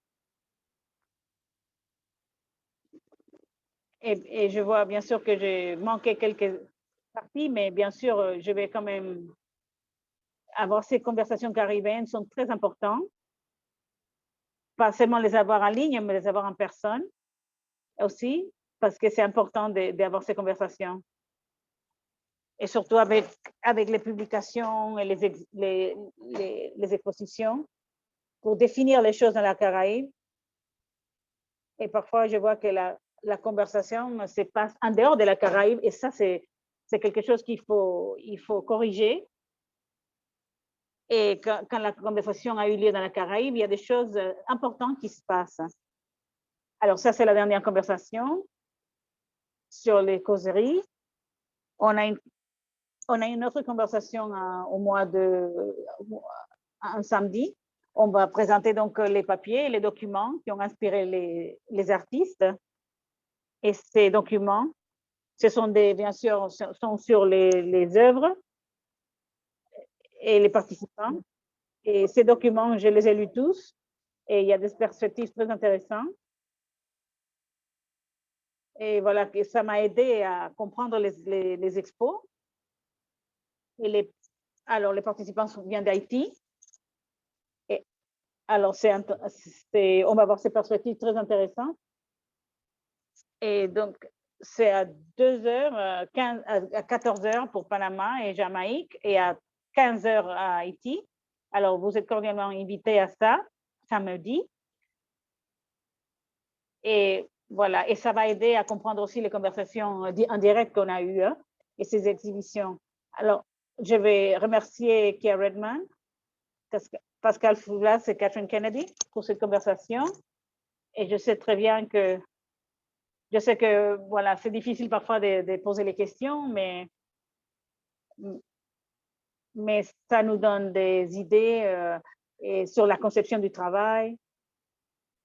Et je vois bien sûr que j'ai manqué quelques parties, mais bien sûr, je vais quand même avoir ces conversations caribéennes sont très importantes. Pas seulement les avoir en ligne, mais les avoir en personne aussi, parce que c'est important d'avoir ces conversations. Et surtout avec les publications et les expositions, pour définir les choses dans la Caraïbe. Et parfois, je vois que la conversation se passe en dehors de la Caraïbe, et ça, c'est quelque chose il faut corriger. Et quand la conversation a eu lieu dans la Caraïbe, il y a des choses importantes qui se passent. Alors, ça, c'est la dernière conversation sur les causeries. On a une autre conversation un samedi. On va présenter donc les papiers et les documents qui ont inspiré les artistes. Et ces documents, ce sont bien sûr, sont sur les œuvres et les participants. Et ces documents, je les ai lus tous. Et il y a des perspectives très intéressantes. Et voilà, ça m'a aidé à comprendre les expos. Et alors, les participants viennent d'Haïti. Alors, on va voir ces perspectives très intéressantes. Et donc, c'est à 14h pour Panama et Jamaïque et à 15h à Haïti. Alors, vous êtes cordialement invités à ça, samedi. Et voilà, et ça va aider à comprendre aussi les conversations en direct qu'on a eues et ces exhibitions. Alors, je vais remercier Kia Redman, Pascal Foulas et Catherine Kennedy pour cette conversation. Et je sais très bien que voilà, c'est difficile parfois de poser les questions, mais ça nous donne des idées et sur la conception du travail.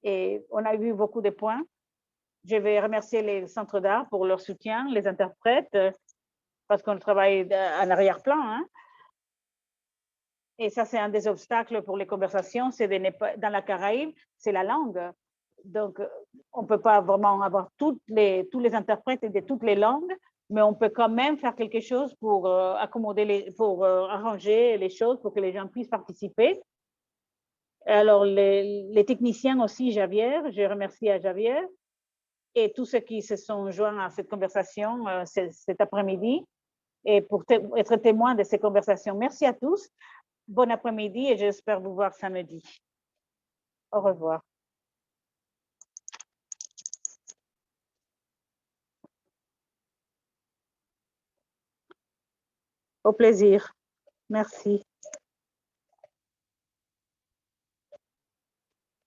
Et on a vu beaucoup de points. Je vais remercier les centres d'art pour leur soutien, les interprètes, parce qu'on travaille en arrière-plan. Hein. Et ça, c'est un des obstacles pour les conversations, c'est dans la Caraïbe, c'est la langue. Donc, on ne peut pas vraiment avoir tous les interprètes de toutes les langues, mais on peut quand même faire quelque chose pour pour arranger les choses, pour que les gens puissent participer. Alors, les techniciens aussi, Javier, je remercie à Javier, et tous ceux qui se sont joints à cette conversation cet après-midi, et pour être témoin de ces conversations. Merci à tous. Bon après-midi et j'espère vous voir samedi. Au revoir. Au plaisir. Merci.